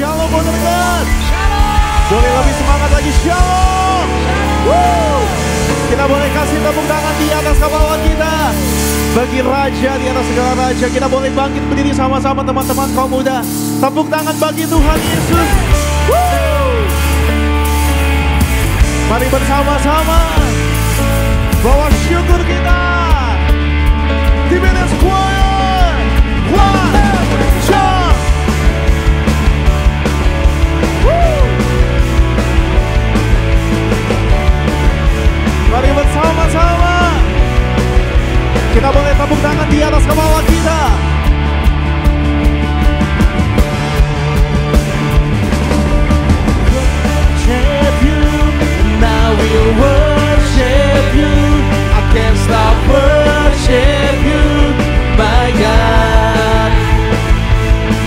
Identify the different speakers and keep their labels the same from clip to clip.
Speaker 1: shalom buat rekan. Boleh lebih semangat lagi, shalom. Kita boleh kasih tepuk tangan di atas kepala kita bagi Raja di atas segala Raja. Kita boleh bangkit berdiri sama-sama teman-teman kaum muda. Tepuk tangan bagi Tuhan Yesus. Mari bersama-sama bawa syukur kita di Venice Choir. Mari bersama-sama kita boleh tepuk tangan di atas kepala kita. Worship you, now we worship you. I can't stop worship you, my God.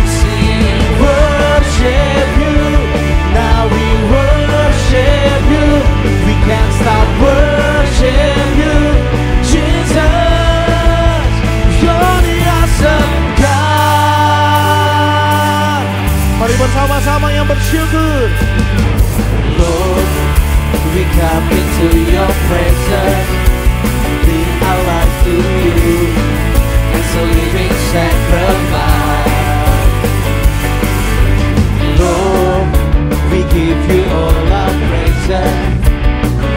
Speaker 1: Sing worship you, now we worship you. We can't stop worship you, Jesus. You're the awesome God. Mari bersama-sama yang bersyukur. Lord, we come into your presence, bring our life to you as a living sacrifice. Lord, we give you all our praises,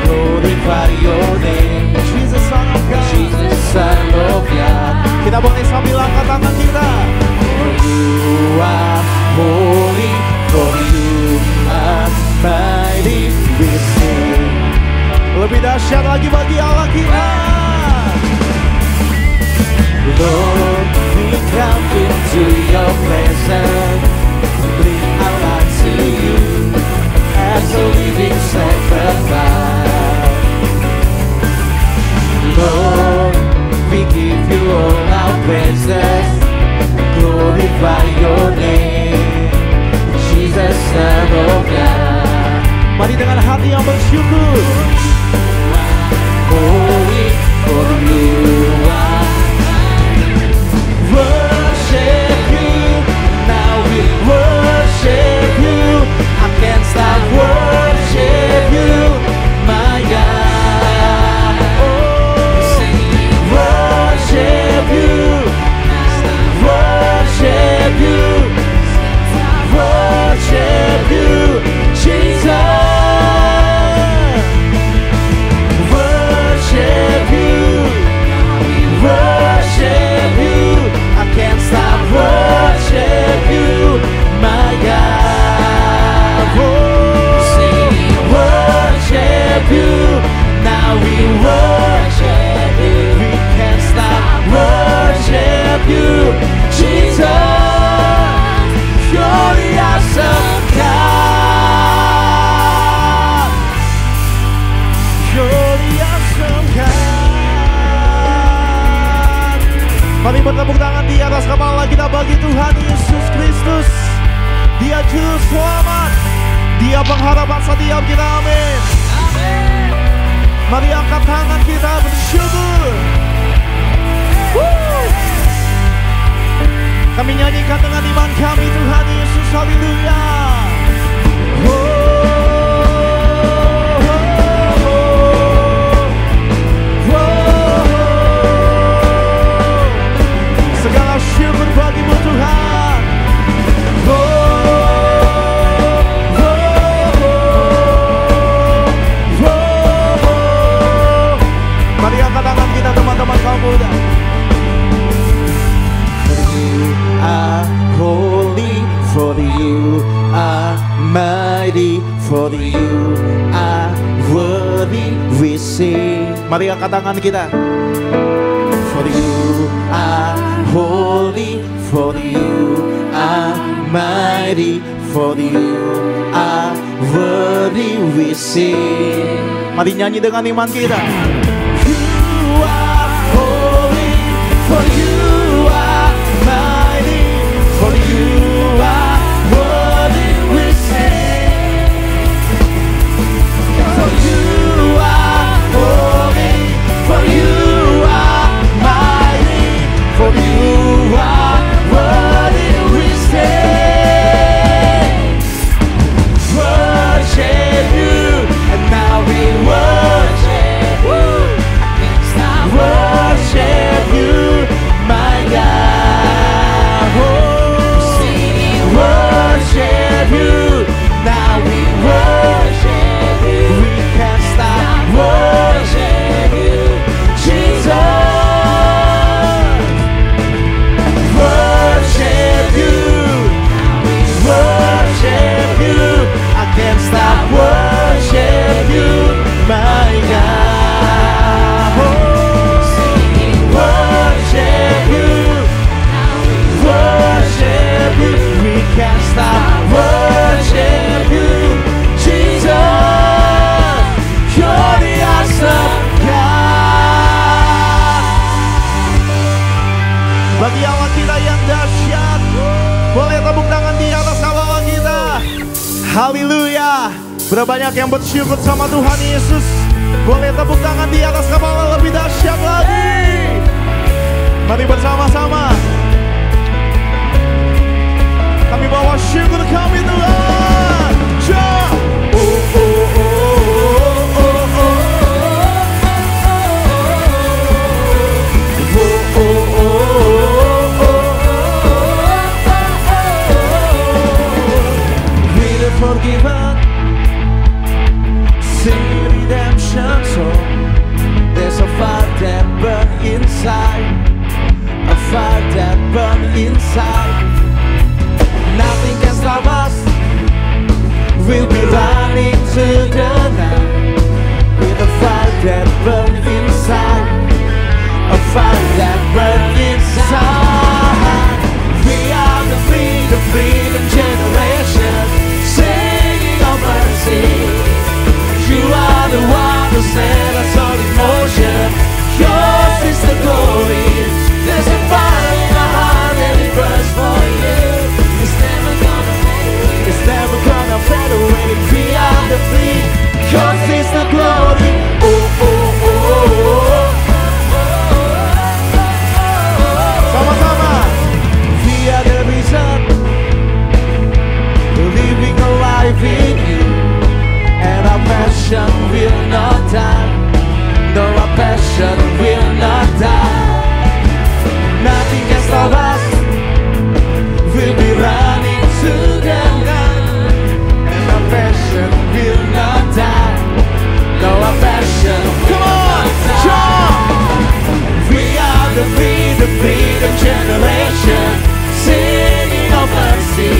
Speaker 1: glorify your name, Jesus Son of God, Jesus Son of God. Kita boleh sambil angkat tangan kita. For you are holy, for you are mighty, we sing. Lebih dahsyat lagi bagi Allah kita. Lord, we come into your presence, bring our lives to you as a living sacrifice. Lord, we give you all our praises, glorify your name, Jesus Son of God. Mari dengan hati yang bersyukur. Holy, for you are worship you, now we worship you. I can't stop worship you, my God. Sing worship you, worship you, worship you, Jesus. Worship you, worship you. I can't stop worship you, my God. Sing worship you, now we worship you. We can't stop worship you, Jesus. You're the awesome God. You're the awesome God. Mari bertepuk tangan di atas kepala kita bagi Tuhan Yesus Kristus. Dia juru selamat, Dia pengharapan setiap kita, amin. Mari angkat tangan kita bersyukur. Kami nyanyikan dengan iman kami Tuhan Yesus, haleluya. Segala syukur bagimu Tuhan. Mari angkat tangan kita teman-teman kaum muda. For you are mighty, for you are worthy, we sing. Mari angkat tangan kita. For you are holy, for you are mighty, for you are worthy, we sing. Mari nyanyi dengan iman kita. You are holy, for you are mighty, for you are worthy, we sing. For you are holy, for you are mighty, for you are worthy, we sing. Haleluya. Berapa banyak yang bersyukur sama Tuhan Yesus. Boleh tepuk tangan di atas kepala lebih dahsyat lagi. Mari bersama-sama kami bawa syukur kami Tuhan. Forgiven, sing redemption song. There's a fire that burns inside, a fire that burns inside. Nothing can stop us. We'll be running to the night with a fire that burns inside, a fire that burns inside. We are the freedom generation. Singing of mercy, you are the one who set us all in motion. Yours is the glory. There's a fire in our heart and it burns for you. It's never gonna fade away. It's never gonna fade away. We are the free. Yours is the glory. Oh oh oh oh oh. Sama-sama. We are the reason. Living a life in you, and our passion will not die. No, our passion will not die. Nothing can stop us. We'll be running to the night, and our passion will not die. No, our passion. Come on, jump! We are the freedom generation, singing of mercy.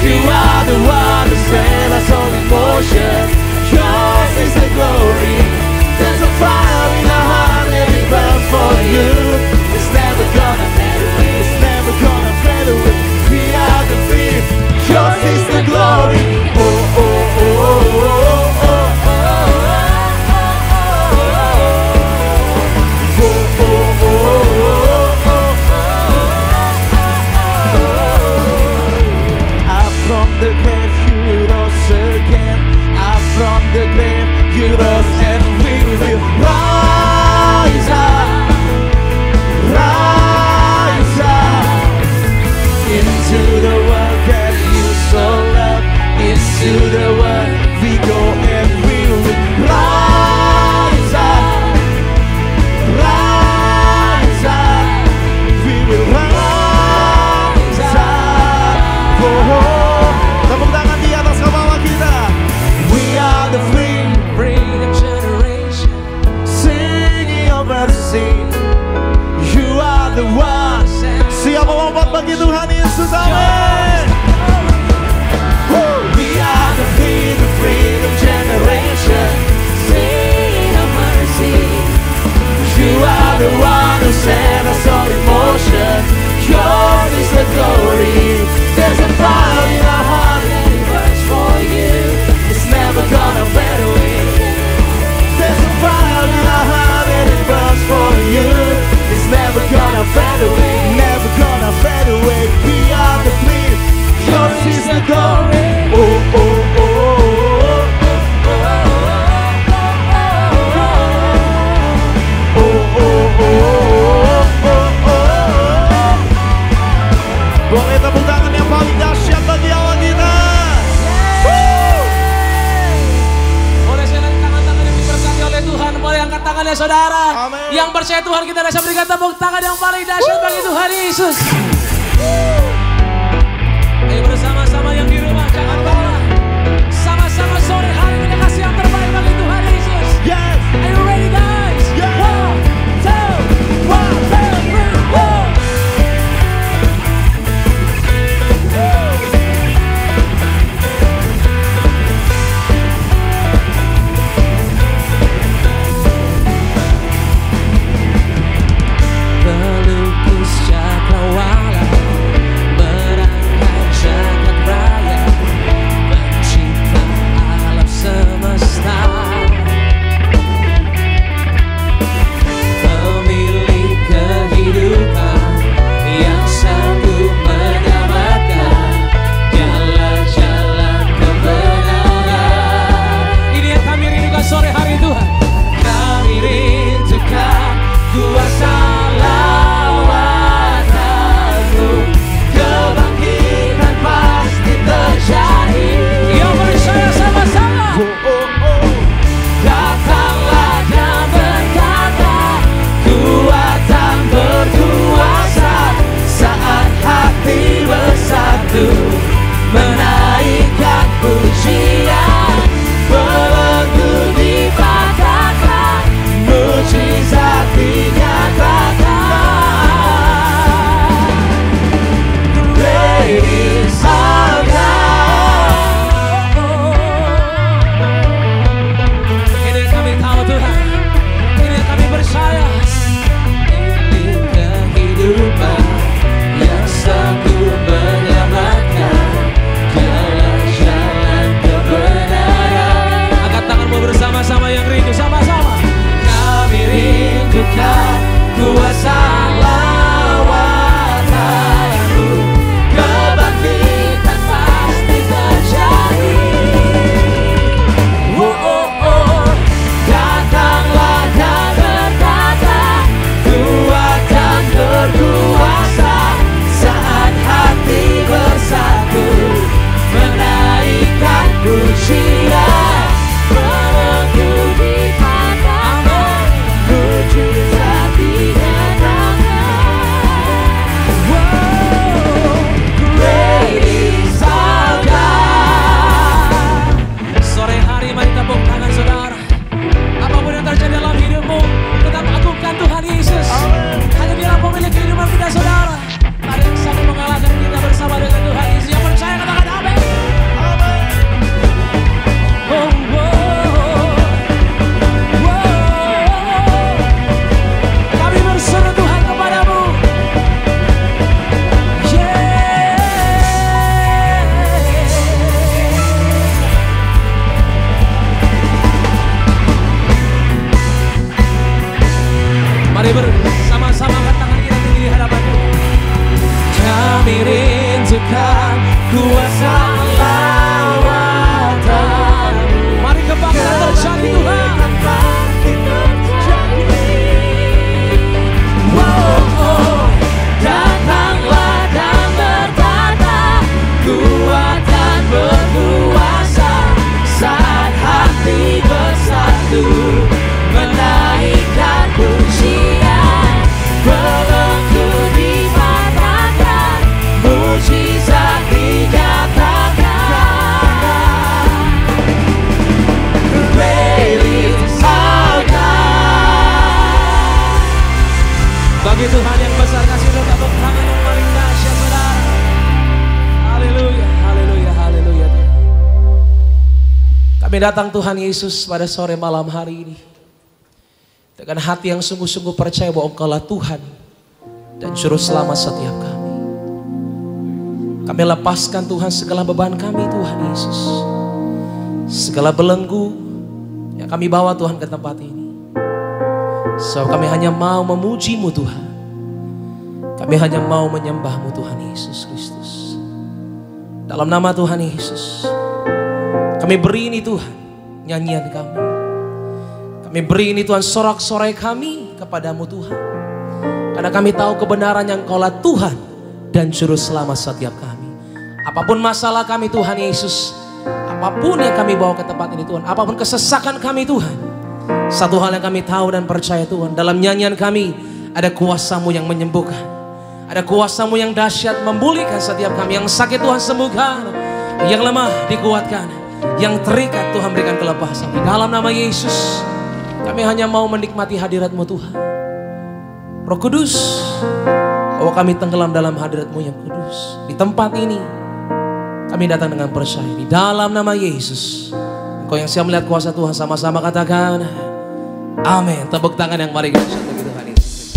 Speaker 1: You are the one who set us all in motion. Yours is the glory. There's a fire in our heart and it burns for you. It's never gonna fade away. It's never gonna fade away. We are the free. Yours is the glory. Oh oh oh oh oh oh from the grave you rose again. Up from the grave you rose, and we will rise up, rise up into the world that you so love. Into the world we go, and we will rise up, rise up. We will rise up. Oh. Tepuk tangan di atas kepala kita. We are the freedom generation, singing of mercy. You are the one. Siap melompat bagi Tuhan Yesus, amin. We are the freedom generation, singing of mercy. You are the one who set us all in motion. Yours is the glory. There's a fire in our heart and it burns for you. It's never gonna fade away. There's a fire in our heart and it burns for you. It's never gonna fade away. Never gonna fade away. We are the free. Yours is the glory. Oh oh oh oh boleh tepuk tangan yang paling dahsyat bagi Allah kita.
Speaker 2: Boleh saya lihat tangan-tangan yang diberkati oleh Tuhan. Boleh angkat tangannya saudara.
Speaker 1: Amen.
Speaker 2: Yang percaya Tuhan kita bisa berikan tepuk tangan yang paling dahsyat bagi Tuhan Yesus. Ayo bersama-sama yang di rumah jangan kalah. Sama-sama sore hari ini kasih yang terbaik bagi Tuhan Yesus.
Speaker 1: Yes.
Speaker 2: Are you ready guys?
Speaker 1: Yes.
Speaker 2: 1, 2, 1, 2, 3, 4. Pelukis cakrawala
Speaker 1: besar lawatan.
Speaker 2: Mari kebangkitan terjadi Tuhan.
Speaker 1: Datanglah dan bertata, kuat dan berkuasa, saat hati bersatu menaikkan pujian, belenggu dimatahkan, mujizat dinyatakan. Great is our God.
Speaker 2: Bagi Tuhan yang besar, kasih tepuk tangan yang paling dahsyat, saudara. Haleluya, haleluya, haleluya. Kami datang Tuhan Yesus pada sore malam hari ini dengan hati yang sungguh-sungguh percaya bahwa Engkaulah Tuhan dan Juru Selamat setiap kami. Kami lepaskan Tuhan segala beban kami Tuhan Yesus, segala belenggu yang kami bawa Tuhan ke tempat ini. Sebab kami hanya mau memuji-Mu Tuhan. Kami hanya mau menyembah-Mu Tuhan Yesus Kristus. Dalam nama Tuhan Yesus, kami beri ini Tuhan nyanyian kami. Kami beri ini Tuhan sorak-sorai kami kepadamu Tuhan. Karena kami tahu kebenaran yang Engkaulah Tuhan dan Juru Selamat setiap kami. Apapun masalah kami Tuhan Yesus, apapun yang kami bawa ke tempat ini Tuhan, apapun kesesakan kami Tuhan, satu hal yang kami tahu dan percaya Tuhan, dalam nyanyian kami ada kuasa-Mu yang menyembuhkan, ada kuasa-Mu yang dahsyat memulihkan setiap kami. Yang sakit Tuhan sembuhkan, yang lemah dikuatkan, yang terikat Tuhan berikan kelepasan. Di dalam nama Yesus kami hanya mau menikmati hadirat-Mu Tuhan. Roh Kudus, bahwa kami tenggelam dalam hadirat-Mu yang kudus. Di tempat ini kami datang dengan percaya di dalam nama Yesus. Engkau yang siap melihat kuasa Tuhan, sama-sama katakan amin. Tepuk tangan yang mari kita bagi Tuhan Yesus.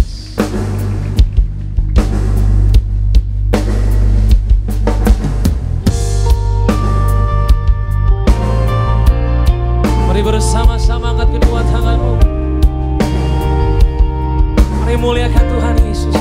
Speaker 2: Mari bersama-sama angkat kedua tanganmu. Mari muliakan Tuhan Yesus.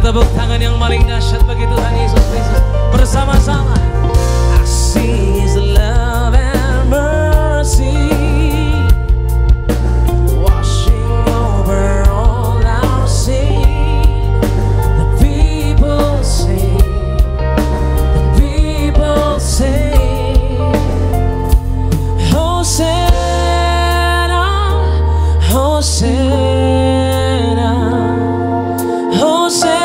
Speaker 2: Tepuk tangan yang paling dahsyat bagi Tuhan Yesus Kristus. Bersama-sama. I see His love and mercy washing over all our sin. The people sing, the people sing, Hosanna, Hosanna, Hosanna.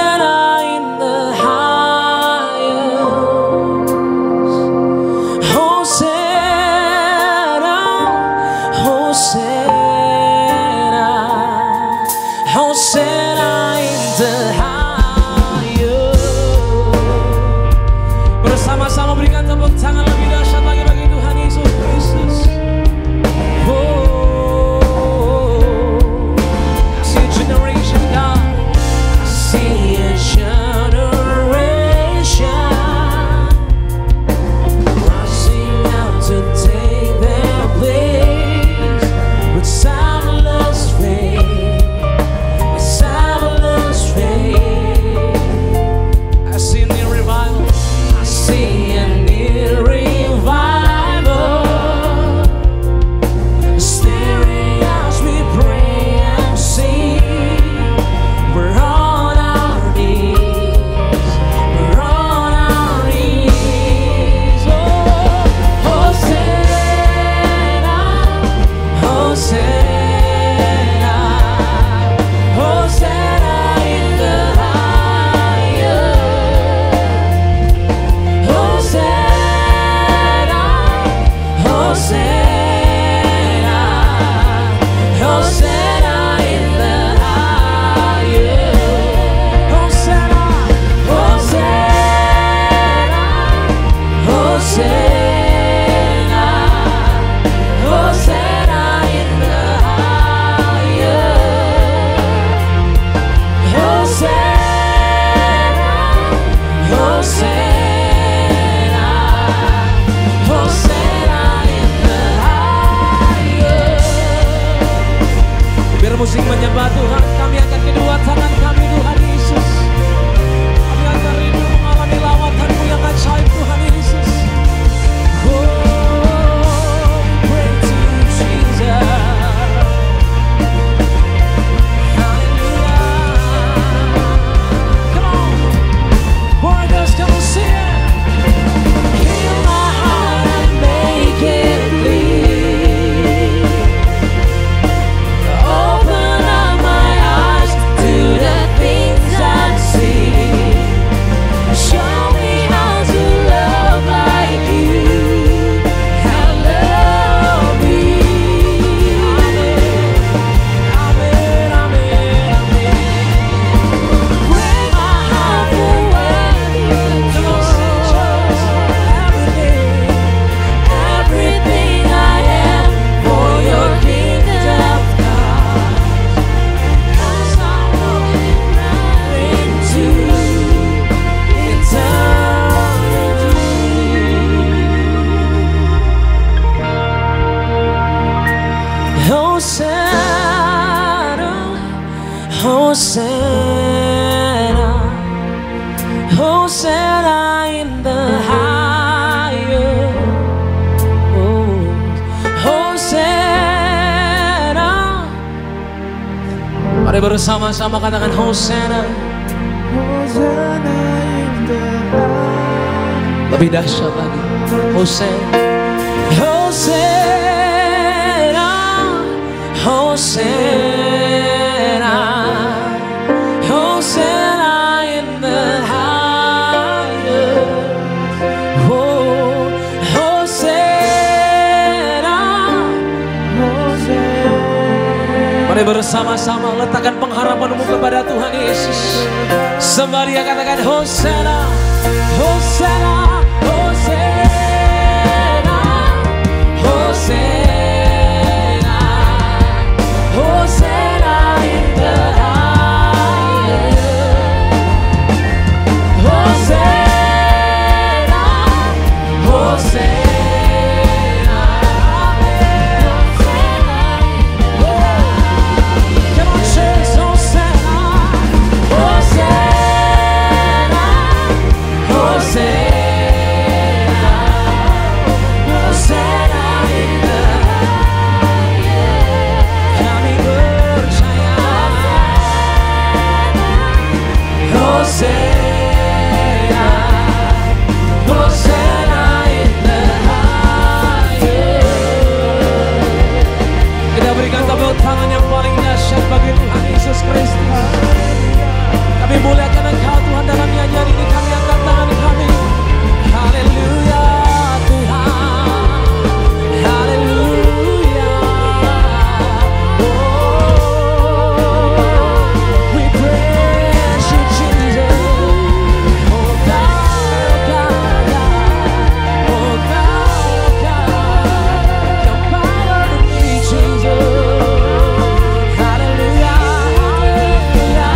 Speaker 2: Mari bersama-sama katakan Hosana.
Speaker 1: Hosanna in the highest.
Speaker 2: Lebih dahsyat lagi. Hosana. Hosana. Hosana. Hosana in the highest. Oh, Hosana.
Speaker 1: Hosanna.
Speaker 2: Mari bersama-sama letakkan pengharapanmu kepada Tuhan Yesus. Sembari katakan Hosana, Hosana, Hosana, Hosana, Hosana in the highest. Hosana, Hosana. Kita berikan tepuk tangan yang paling dahsyat bagi Tuhan Yesus Kristus. Kami muliakan Engkau Tuhan dalam nyanyian ini, kami angkat tangan kami. Haleluya Tuhan, haleluya. Oh, we praise you Jesus. Oh God, oh God, oh God, your power in me Jesus. Haleluya, haleluya.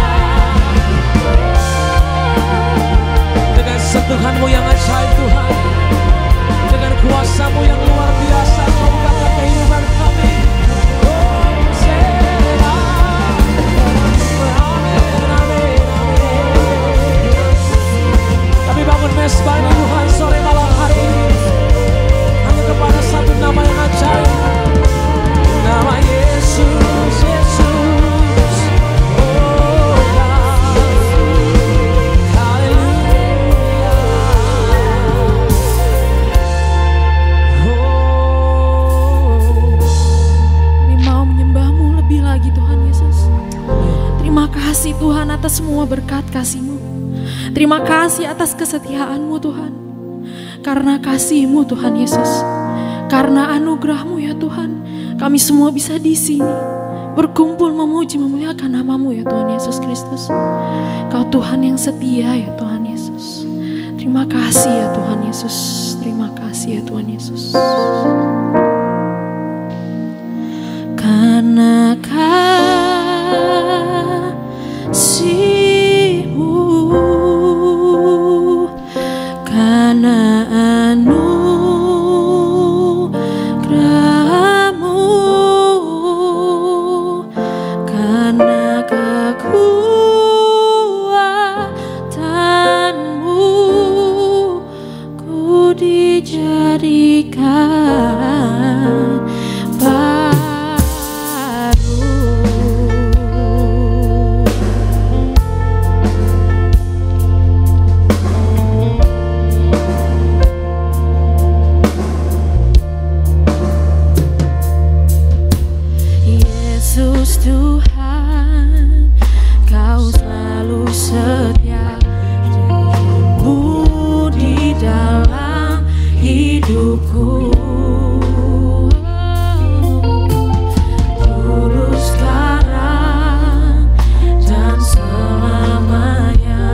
Speaker 2: Dengan sentuhanmu yang ajaib Tuhan, dengan kuasamu yang luar biasa, Kau ungkapkan kehidupan kami. Oh, Hosana. Amin, amin, amin. Kami bangun mesbah ini Tuhan sore malam hari ini hanya kepada satu nama yang ajaib, nama Yesus, Yesus. Oh God, haleluya.
Speaker 3: Kami mau menyembah-Mu lebih lagi Tuhan Yesus. Terima kasih Tuhan atas semua berkat kasih-Mu. Terima kasih atas kesetiaan-Mu Tuhan. Karena kasih-Mu Tuhan Yesus, karena anugerah-Mu ya Tuhan, kami semua bisa di sini berkumpul memuji memuliakan nama-Mu ya Tuhan Yesus Kristus. Kau Tuhan yang setia ya Tuhan Yesus. Terima kasih ya Tuhan Yesus. Terima kasih ya Tuhan Yesus. Karena kasih-Mu, karena anugerah-Mu, karena kekuatan-Mu, ku dijadikan baru. Yesus Tuhan, Kau selalu setia, dirimu di dalam hidupku. Dulu, sekarang, dan selamanya,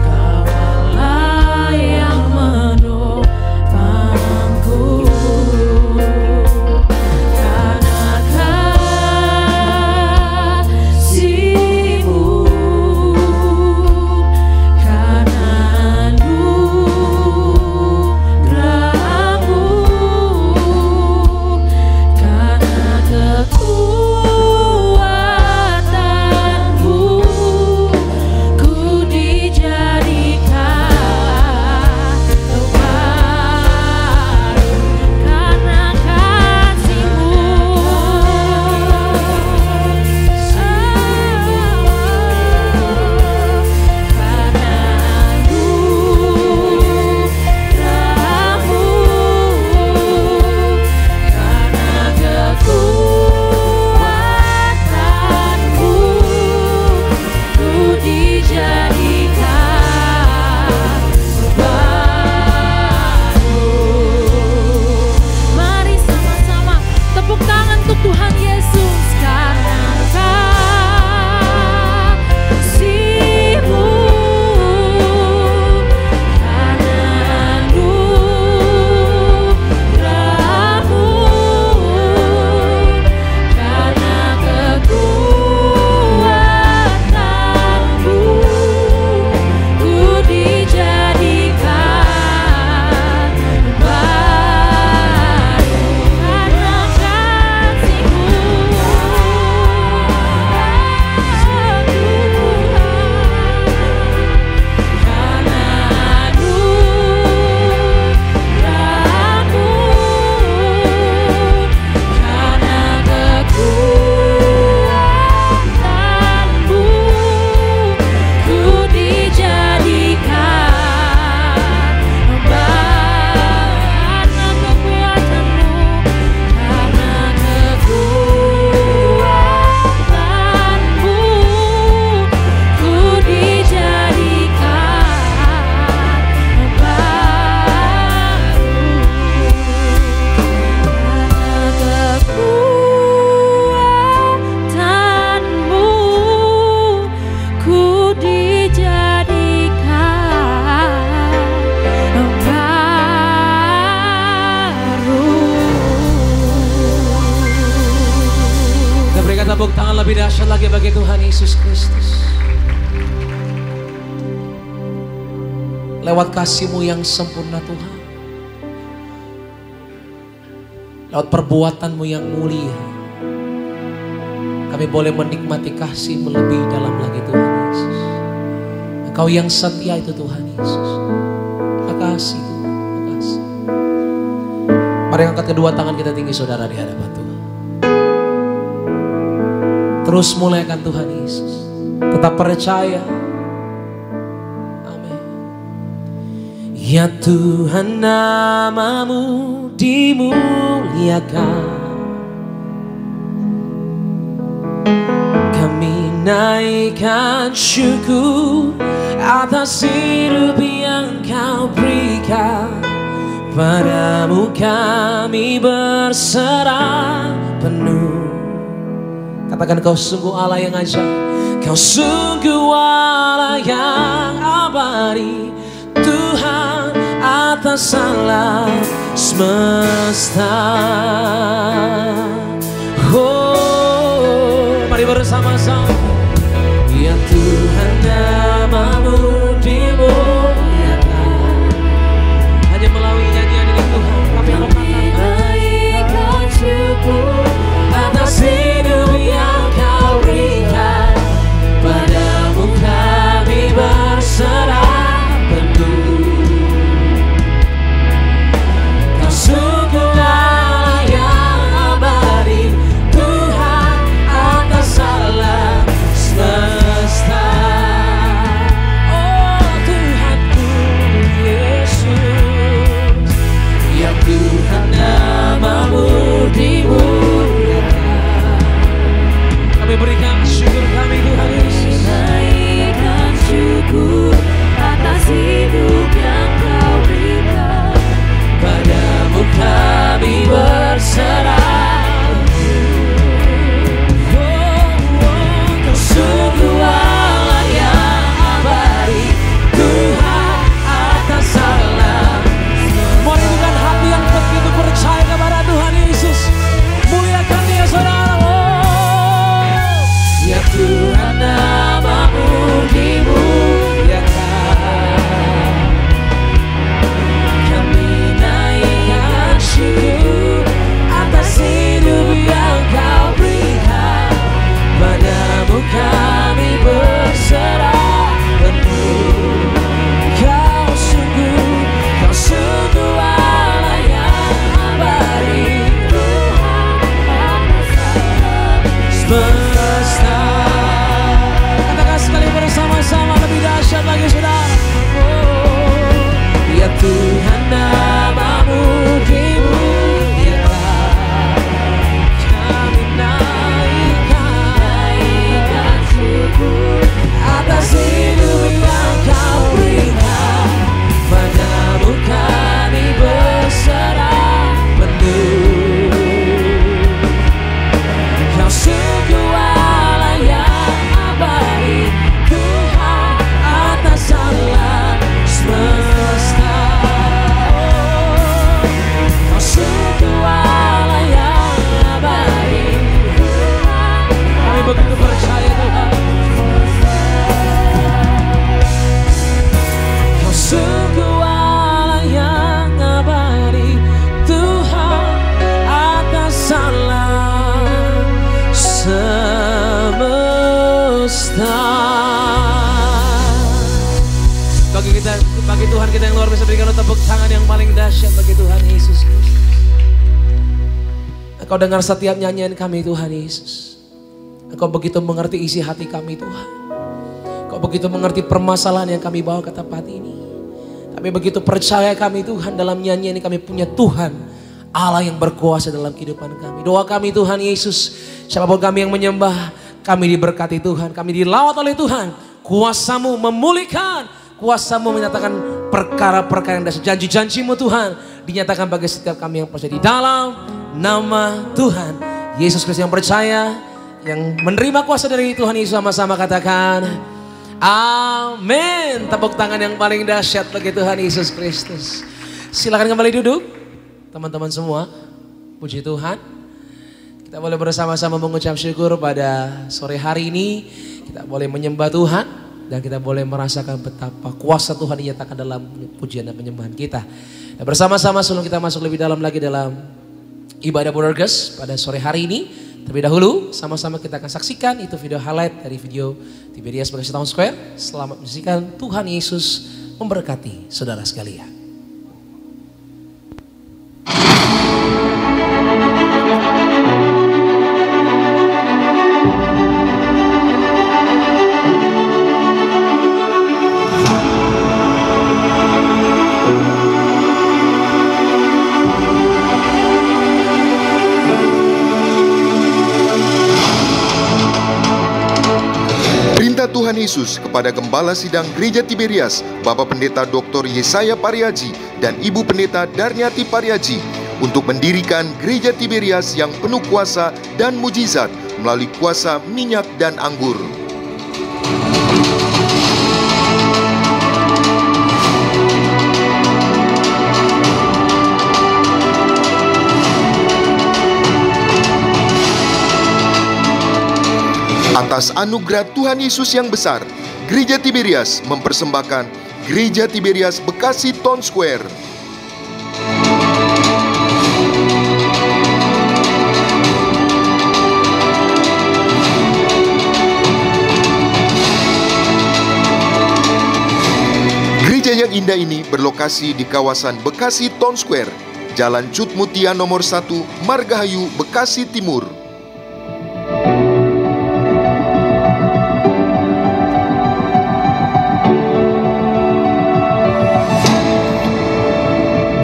Speaker 3: Kau Allah yang menopangku. Karena kasih-Mu, karena anugerah-Mu,
Speaker 2: lebih dahsyat lagi bagi Tuhan Yesus Kristus. Lewat kasih-Mu yang sempurna Tuhan. Lewat perbuatan-Mu yang mulia. Kami boleh menikmati kasih-Mu lebih dalam lagi Tuhan Yesus. Engkau yang setia itu Tuhan Yesus. Makasih Tuhan, makasih. Mari angkat kedua tangan kita tinggi saudara di hadapan Tuhan. Terus muliakan Tuhan Yesus. Tetap percaya. Amin. Ya Tuhan, nama-Mu dimuliakan. Kami naikkan syukur atas hidup yang Kau berikan. Padamu kami berserah penuh. Katakan, Kau sungguh Allah yang ajaib. Kau sungguh Allah yang abadi. Tuhan atas alam semesta. Oh, mari bersama-sama. Ya Tuhan, nama-Mu dimuliakan. Hanya melalui nyanyian ini Tuhan kami naikkan syukur atas hidup yang Kau berikan. Padamu kami berserah penuh. Kau sungguh Allah yang abadi. Tuhan atas alam semesta. Oh Tuhanku Yesus. Ya Tuhan, nama-Mu dimuliakan. Kami berikan syukur kami Tuhan Yesus.
Speaker 3: Naikkan syukur atas hidup yang Kau berikan.
Speaker 2: Padamu kami berserah. Kau sungguh Allah yang abadi. Tuhan atas alam. Mari dengan hati yang begitu percaya kepada Tuhan Yesus, muliakan Dia saudara. Ya Tuhan, nama-Mu dimuliakan. Kami naikkan syukur atas hidup yang Kau berikan. Padamu kami berserah penuh. Kau sungguh Allah yang abadi. Semesta. Katakan sekali bersama-sama, lebih dahsyat lagi saudara. Oh, ya Tuhan, nama-Mu dimuliakan. Kami naikkan syukur atas hidup yang Kau berikan. Padamu kami berserah penuh. Kau sungguh Allah yang abadi. Tuhan atas alam semesta. Kau sungguh Allah yang abadi. Kami begitu percaya Tuhan. Kau sungguh Allah yang abadi. Tuhan atas alam semesta. Bagi Tuhan kita yang luar biasa, berikan tepuk tangan yang paling dahsyat bagi Tuhan Yesus Kristus. Engkau dengar setiap nyanyian kami Tuhan Yesus. Engkau begitu mengerti isi hati kami Tuhan. Engkau begitu mengerti permasalahan yang kami bawa ke tempat ini. Kami begitu percaya kami Tuhan, dalam nyanyian ini kami punya Tuhan Allah yang berkuasa dalam kehidupan kami. Doa kami Tuhan Yesus, siapapun kami yang menyembah, kami diberkati Tuhan, kami dilawat oleh Tuhan. Kuasa-Mu memulihkan, Kuasa-Mu menyatakan perkara-perkara yang dahsyat. Janji-janji-Mu Tuhan dinyatakan bagi setiap kami yang percaya. Di dalam nama Tuhan Yesus Kristus yang percaya, yang menerima kuasa dari Tuhan Yesus, sama-sama katakan amin. Tepuk tangan yang paling dahsyat bagi Tuhan Yesus Kristus. Silakan kembali duduk teman-teman semua. Puji Tuhan. Kita boleh bersama-sama mengucap syukur pada sore hari ini. Kita boleh menyembah Tuhan dan kita boleh merasakan betapa kuasa Tuhan dinyatakan dalam pujian dan penyembahan kita. Dan bersama-sama sebelum kita masuk lebih dalam lagi dalam ibadah Borges pada sore hari ini, terlebih dahulu sama-sama kita akan saksikan itu video highlight dari video Tiberias Bekasi Town Square. Selamat menyaksikan, Tuhan Yesus memberkati saudara sekalian.
Speaker 4: Tuhan Yesus kepada Gembala Sidang Gereja Tiberias, Bapak Pendeta Dr. Yesaya Pariaji dan Ibu Pendeta Darniati Pariaji untuk mendirikan Gereja Tiberias yang penuh kuasa dan mujizat melalui kuasa minyak dan anggur. Atas anugerah Tuhan Yesus yang besar, Gereja Tiberias mempersembahkan Gereja Tiberias Bekasi Town Square. Gereja yang indah ini berlokasi di kawasan Bekasi Town Square, Jalan Cut Mutia nomor 1, Margahayu, Bekasi Timur.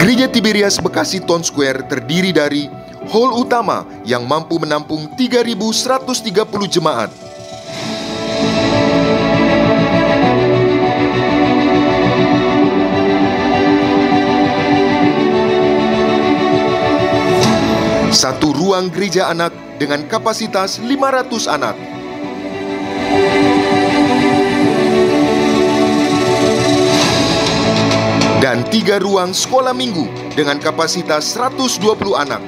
Speaker 4: Gereja Tiberias Bekasi Town Square terdiri dari hall utama yang mampu menampung 3.130 jemaat. Satu ruang gereja anak dengan kapasitas 500 anak. Dan 3 ruang sekolah minggu dengan kapasitas 120 anak.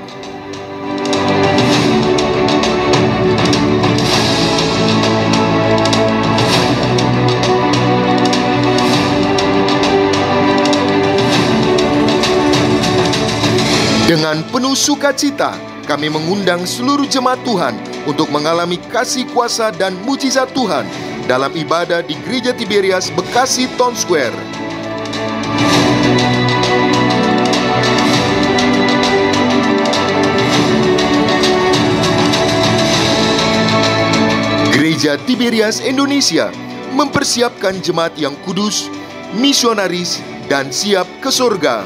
Speaker 4: Dengan penuh sukacita, kami mengundang seluruh jemaat Tuhan untuk mengalami kasih kuasa dan mujizat Tuhan dalam ibadah di Gereja Tiberias Bekasi Town Square. Gereja Tiberias Indonesia mempersiapkan jemaat yang kudus, misionaris, dan siap ke surga.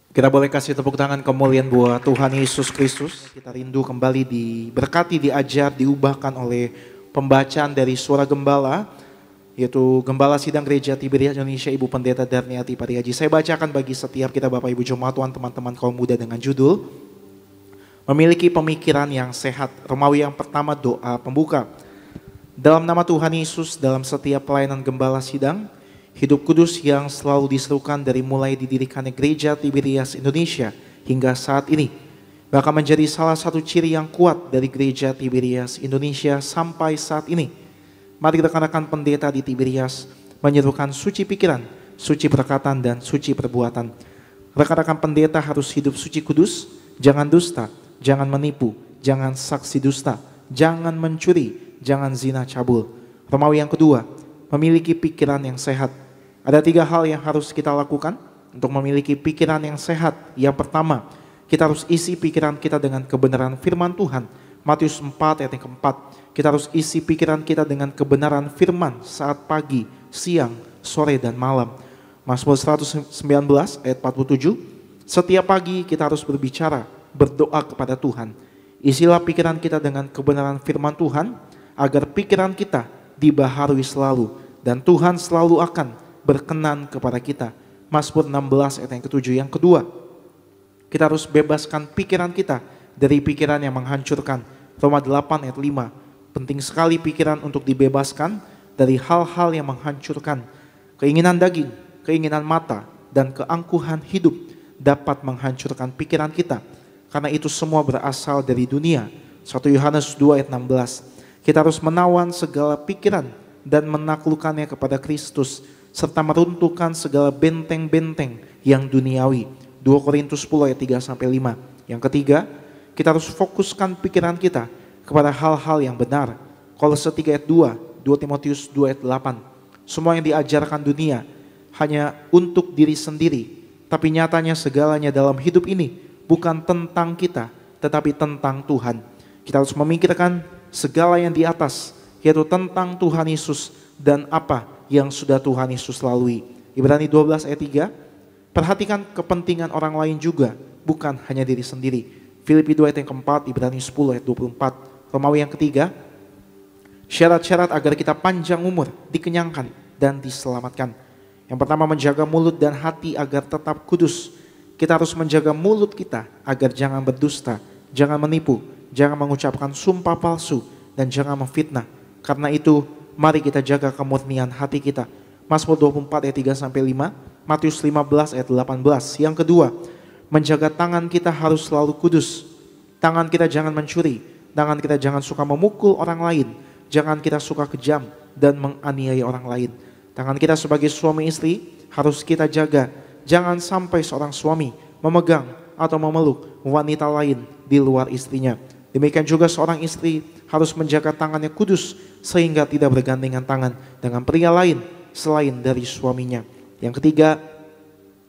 Speaker 1: Kita boleh kasih tepuk tangan kemuliaan buat Tuhan Yesus Kristus. Kita rindu kembali diberkati, diajar, diubahkan oleh pembacaan dari suara gembala, yaitu Gembala Sidang Gereja Tiberias Indonesia Ibu Pendeta Darniati Pariaji. Saya bacakan bagi setiap kita Bapak Ibu Jemaat Tuhan, teman-teman kaum muda dengan judul Memiliki Pemikiran yang Sehat. Romawi yang pertama, doa pembuka. Dalam nama Tuhan Yesus, dalam setiap pelayanan Gembala Sidang, hidup kudus yang selalu diserukan dari mulai didirikannya Gereja Tiberias Indonesia hingga saat ini, bahkan menjadi salah satu ciri yang kuat dari Gereja Tiberias Indonesia sampai saat ini. Mari rekan-rekan pendeta di Tiberias menyerukan suci pikiran, suci perkataan, dan suci perbuatan. Rekan-rekan pendeta harus hidup suci kudus, jangan dusta, jangan menipu, jangan saksi dusta, jangan mencuri, jangan zina cabul. Romawi yang kedua, memiliki pikiran yang sehat. Ada 3 hal yang harus kita lakukan untuk memiliki pikiran yang sehat. Yang pertama, kita harus isi pikiran kita dengan kebenaran firman Tuhan. Matius 4 ayat yang keempat. Kita harus isi pikiran kita dengan kebenaran firman saat pagi, siang, sore, dan malam. Mazmur 119 ayat 47. Setiap pagi kita harus berbicara, berdoa kepada Tuhan. Isilah pikiran kita dengan kebenaran firman Tuhan, agar pikiran kita dibaharui selalu, dan Tuhan selalu akan berkenan kepada kita. Mazmur 16 ayat yang ketujuh. Yang kedua, kita harus bebaskan pikiran kita dari pikiran yang menghancurkan. Roma 8 ayat 5. Penting sekali pikiran untuk dibebaskan dari hal-hal yang menghancurkan. Keinginan daging, keinginan mata, dan keangkuhan hidup dapat menghancurkan pikiran kita. Karena itu semua berasal dari dunia. 1 Yohanes 2 ayat 16. Kita harus menawan segala pikiran dan menaklukkannya kepada Kristus, serta meruntuhkan segala benteng-benteng yang duniawi. 2 Korintus 10 ayat 3-5. Yang ketiga, kita harus fokuskan pikiran kita kepada hal-hal yang benar. Kolose 3 ayat 2, 2 Timotius 2 ayat 8. Semua yang diajarkan dunia hanya untuk diri sendiri, tapi nyatanya segalanya dalam hidup ini bukan tentang kita, tetapi tentang Tuhan. Kita harus memikirkan segala yang di atas, yaitu tentang Tuhan Yesus dan apa yang sudah Tuhan Yesus lalui. Ibrani 12 ayat 3, perhatikan kepentingan orang lain juga, bukan hanya diri sendiri. Filipi 2 ayat yang keempat, Ibrani 10 ayat 24. Romawi yang ketiga, syarat-syarat agar kita panjang umur, dikenyangkan, dan diselamatkan. Yang pertama, menjaga mulut dan hati agar tetap kudus. Kita harus menjaga mulut kita agar jangan berdusta, jangan menipu, jangan mengucapkan sumpah palsu, dan jangan memfitnah. Karena itu, mari kita jaga kemurnian hati kita. Mazmur 24 ayat 3-5, Matius 15 ayat 18. Yang kedua, menjaga tangan kita harus selalu kudus. Tangan kita jangan mencuri, tangan kita jangan suka memukul orang lain, jangan kita suka kejam dan menganiaya orang lain. Tangan kita sebagai suami istri harus kita jaga. Jangan sampai seorang suami memegang atau memeluk wanita lain di luar istrinya. Demikian juga seorang istri harus menjaga tangannya kudus sehingga tidak bergandengan tangan dengan pria lain selain dari suaminya. Yang ketiga,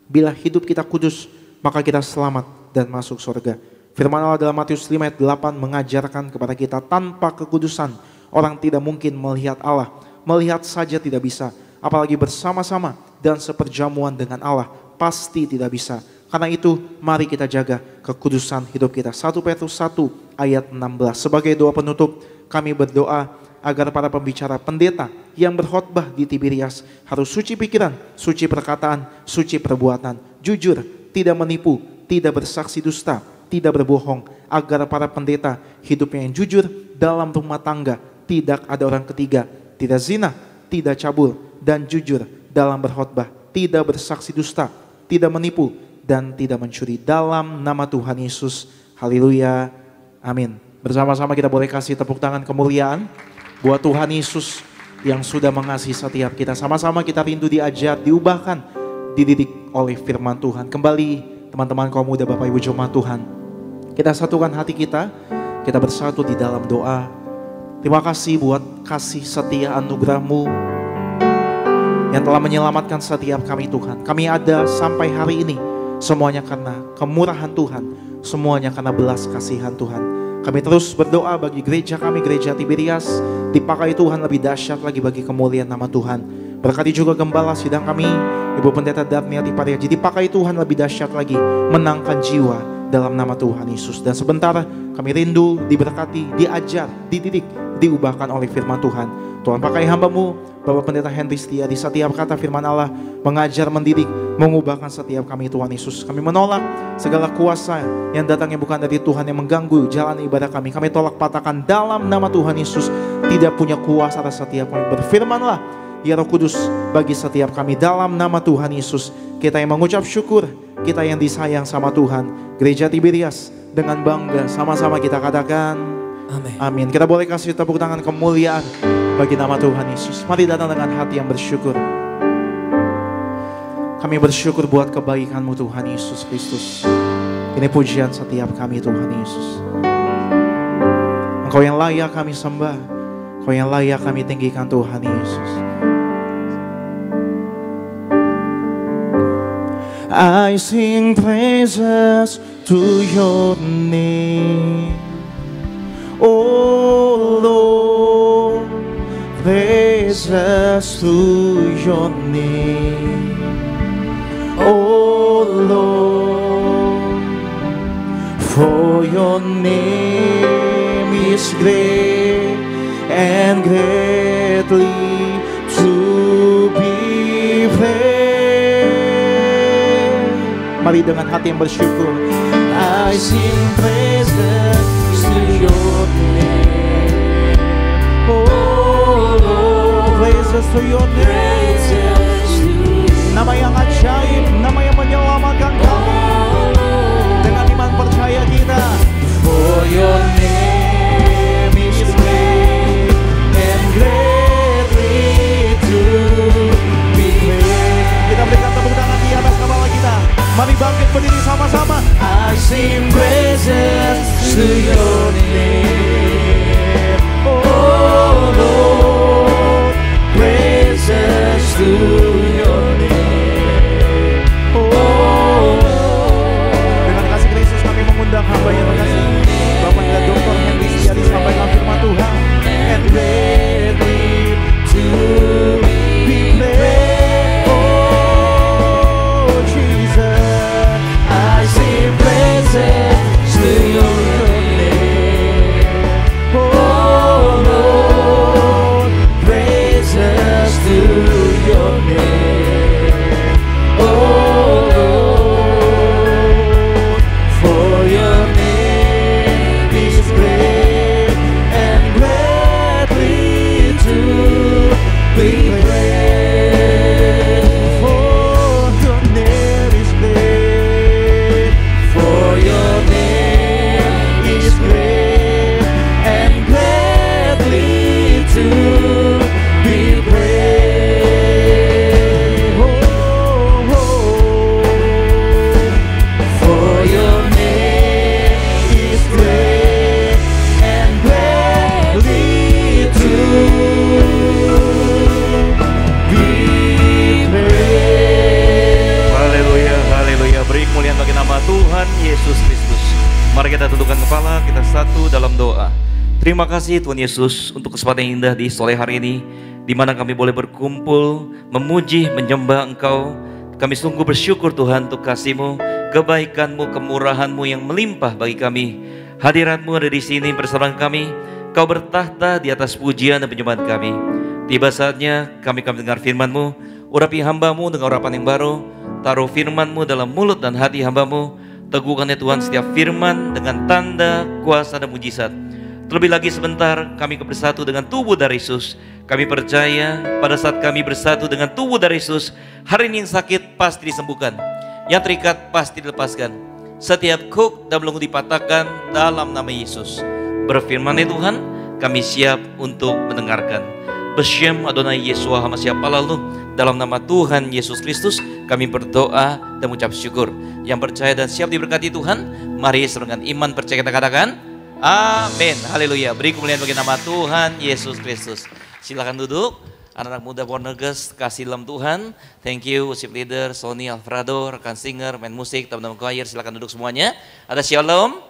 Speaker 1: bila hidup kita kudus, maka kita selamat dan masuk surga. Firman Allah dalam Matius 5 ayat 8 mengajarkan kepada kita, tanpa kekudusan orang tidak mungkin melihat Allah. Melihat saja tidak bisa, apalagi bersama-sama dan seperjamuan dengan Allah pasti tidak bisa. Karena itu mari kita jaga kekudusan hidup kita. 1 Petrus 1 ayat 16. Sebagai doa penutup, kami berdoa agar para pembicara pendeta yang berkhotbah di Tiberias harus suci pikiran, suci perkataan, suci perbuatan, jujur, tidak menipu, tidak bersaksi dusta, tidak berbohong, agar para pendeta hidupnya yang jujur dalam rumah tangga, tidak ada orang ketiga, tidak zina, tidak cabul, dan jujur dalam berkhotbah, tidak bersaksi dusta, tidak menipu, dan tidak mencuri. Dalam nama Tuhan Yesus, haleluya, amin. Bersama-sama kita boleh kasih tepuk tangan kemuliaan buat Tuhan Yesus yang sudah mengasihi setiap kita. Sama-sama kita rindu diajar, diubahkan, dididik oleh firman Tuhan. Kembali teman-teman kaum muda, Bapak Ibu jemaat Tuhan, kita satukan hati kita bersatu di dalam doa. Terima kasih buat kasih setia anugerah-Mu yang telah menyelamatkan setiap kami Tuhan. Kami ada sampai hari ini semuanya karena kemurahan Tuhan, semuanya karena belas kasihan Tuhan. Kami terus berdoa bagi gereja kami, gereja Tiberias, dipakai Tuhan lebih dahsyat lagi bagi kemuliaan nama Tuhan. Berkati juga gembala sidang kami, Ibu Pendeta Darniati Pariaji, dipakai Tuhan lebih dahsyat lagi, menangkan jiwa dalam nama Tuhan Yesus. Dan sebentar kami rindu diberkati, diajar, dididik, diubahkan oleh firman Tuhan. Tuhan pakai hamba-Mu, Bapak Pendeta Henry Setia, di setiap kata firman Allah, mengajar, mendidik, mengubahkan setiap kami Tuhan Yesus. Kami menolak segala kuasa yang datangnya bukan dari Tuhan yang mengganggu jalan ibadah kami. Kami tolak patahkan dalam nama Tuhan Yesus, tidak punya kuasa atas setiap kami. Berfirmanlah ya Roh Kudus bagi setiap kami dalam nama Tuhan Yesus. Kita yang mengucap syukur, kita yang disayang sama Tuhan. Gereja Tiberias dengan bangga sama-sama kita katakan amin. Amin. Kita boleh kasih tepuk tangan kemuliaan bagi nama Tuhan Yesus. Mari datang dengan hati yang bersyukur. Kami bersyukur buat kebaikan-Mu Tuhan Yesus Kristus. Ini pujian setiap kami Tuhan Yesus. Engkau yang layak kami sembah, Engkau yang layak kami tinggikan Tuhan Yesus. I sing praises to your name, oh Lord, praises to your name, oh Lord, for your name is great and greatly to be praised. Mari dengan hati yang bersyukur. I sing praises to your name, praises to your name. Nama yang ajaib, nama yang menyelamatkan kami. Dengan iman percaya kita. For your name is great and greatly to be praised. Kita berikan tepuk tangan di atas kepala kita. Mari bangkit berdiri sama-sama. I sing praises to your name, oh Lord, praises to your name, oh Lord. Dengan kasih Kristus kami mengundang hamba yang terkasih Bapak dan Dr. Henry Setia disampaikan firman Tuhan. And ready to be praised, oh Jesus, I sing praises to your name, oh Lord, praises to your name, oh Lord, for your name is great and greatly to be praised. For your name is great, for your name is great and greatly to be praised. Oh, for your name is great and greatly to be praised.
Speaker 5: Haleluya, haleluya. Beri kemuliaan bagi nama Tuhan Yesus Kristus. Mari kita tundukkan kepala, kita satu dalam doa. Terima kasih Tuhan Yesus untuk kesempatan yang indah di sore hari ini, di mana kami boleh berkumpul, memuji, menyembah Engkau. Kami sungguh bersyukur Tuhan untuk kasih-Mu, kebaikan-Mu, kemurahan-Mu yang melimpah bagi kami. Hadirat-Mu ada di sini bersama kami. Kau bertahta di atas pujian dan penyembahan kami. Tiba saatnya kami mendengar firman-Mu. Urapi hamba-Mu dengan urapan yang baru. Taruh firman-Mu dalam mulut dan hati hamba-Mu. Teguhkan ya Tuhan setiap firman dengan tanda, kuasa dan mujizat. Terlebih lagi sebentar kami bersatu dengan tubuh dari Yesus. Kami percaya pada saat kami bersatu dengan tubuh dari Yesus, hari ini yang sakit pasti disembuhkan, yang terikat pasti dilepaskan, setiap kuk dan belenggu dipatahkan dalam nama Yesus. Berfirman ya Tuhan, kami siap untuk mendengarkan. Besyam Adonai Yeshua HaMashiach Palalu. Dalam nama Tuhan Yesus Kristus kami berdoa dan mengucap syukur. Yang percaya dan siap diberkati Tuhan, mari dengan iman percaya kita katakan amin. Haleluya. Beri kemuliaan bagi nama Tuhan Yesus Kristus. Silakan duduk. Anak-anak muda Borneges, kasih dalam Tuhan. Thank you worship leader Sony Alfredo, rekan singer, main musik, teman-teman choir, silakan duduk semuanya. Ada shalom?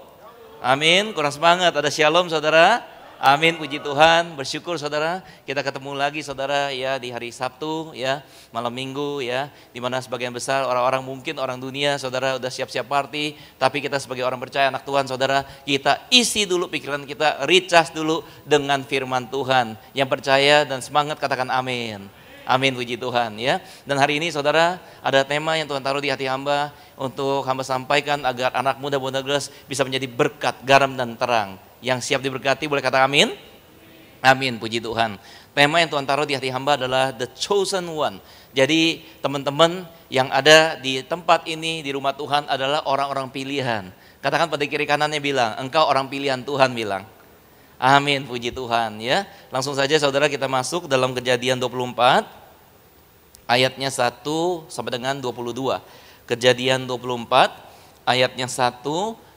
Speaker 5: Amin. Kurang semangat. Ada shalom saudara? Amin, puji Tuhan, bersyukur saudara, kita ketemu lagi saudara ya di hari Sabtu ya, malam Minggu ya, dimana sebagian besar orang-orang mungkin orang dunia saudara udah siap-siap party, tapi kita sebagai orang percaya anak Tuhan saudara, kita isi dulu pikiran kita, recharge dulu dengan firman Tuhan. Yang percaya dan semangat katakan amin. Amin, puji Tuhan ya. Dan hari ini saudara ada tema yang Tuhan taruh di hati hamba untuk hamba sampaikan agar anak muda Borneges bisa menjadi berkat, garam dan terang. Yang siap diberkati boleh kata amin? Amin, puji Tuhan. Tema yang Tuhan taruh di hati hamba adalah The Chosen One. Jadi teman-teman yang ada di tempat ini, di rumah Tuhan adalah orang-orang pilihan. Katakan pada kiri kanannya bilang, engkau orang pilihan Tuhan bilang. Amin, puji Tuhan ya. Langsung saja saudara kita masuk dalam Kejadian 24 ayatnya 1 sampai dengan 22. Kejadian 24 ayatnya 1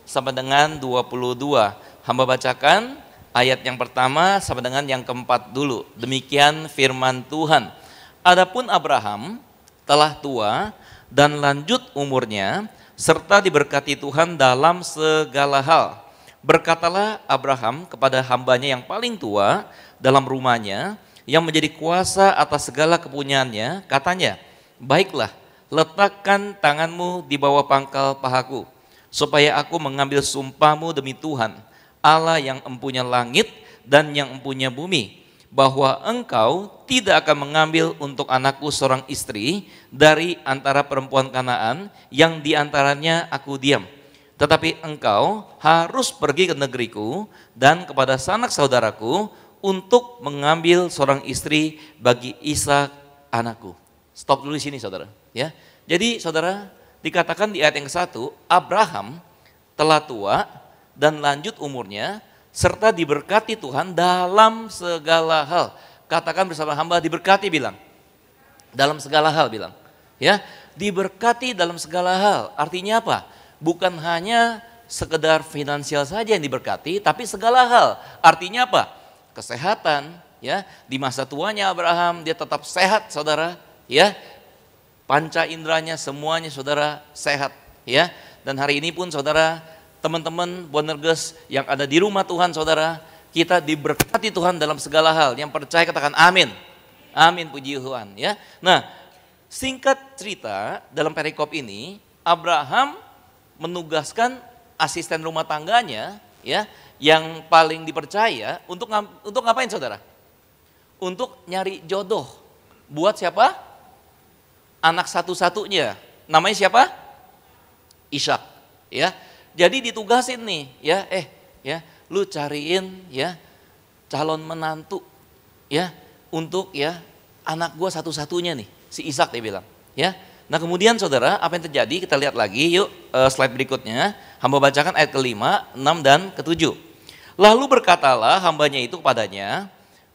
Speaker 5: sampai dengan 22. Hamba bacakan ayat yang pertama sampai dengan yang keempat dulu. Demikian firman Tuhan. Adapun Abraham telah tua dan lanjut umurnya, serta diberkati Tuhan dalam segala hal. Berkatalah Abraham kepada hambanya yang paling tua dalam rumahnya, yang menjadi kuasa atas segala kepunyaannya, katanya, baiklah, letakkan tanganmu di bawah pangkal pahaku, supaya aku mengambil sumpahmu demi Tuhan, Allah yang empunya langit dan yang empunya bumi, bahwa engkau tidak akan mengambil untuk anakku seorang istri dari antara perempuan Kanaan yang diantaranya aku diam. Tetapi engkau harus pergi ke negeriku dan kepada sanak saudaraku untuk mengambil seorang istri bagi Ishak anakku. Stop dulu di sini saudara. Ya, jadi saudara dikatakan di ayat yang ke-1, Abraham telah tua dan lanjut umurnya serta diberkati Tuhan dalam segala hal. Katakan bersama hamba diberkati bilang. Dalam segala hal bilang. Ya, diberkati dalam segala hal. Artinya apa? Bukan hanya sekedar finansial saja yang diberkati, tapi segala hal. Artinya apa? Kesehatan, ya. Di masa tuanya Abraham dia tetap sehat, saudara, ya. Panca inderanya semuanya saudara sehat, ya. Dan hari ini pun saudara, teman-teman Bonerges yang ada di rumah Tuhan saudara, kita diberkati Tuhan dalam segala hal. Yang percaya katakan amin. Amin, puji Tuhan, ya. Nah, singkat cerita dalam perikop ini, Abraham menugaskan asisten rumah tangganya, ya, yang paling dipercaya untuk ngapain saudara? Untuk nyari jodoh. Buat siapa? Anak satu-satunya. Namanya siapa? Ishak, ya. Jadi ditugasin nih, ya, lu cariin ya calon menantu, ya, untuk ya anak gua satu-satunya nih, si Ishak dia bilang, ya. Nah kemudian saudara, apa yang terjadi? Kita lihat lagi yuk slide berikutnya. Hamba bacakan ayat ke-5, 6 dan ke-7. Lalu berkatalah hambanya itu kepadanya,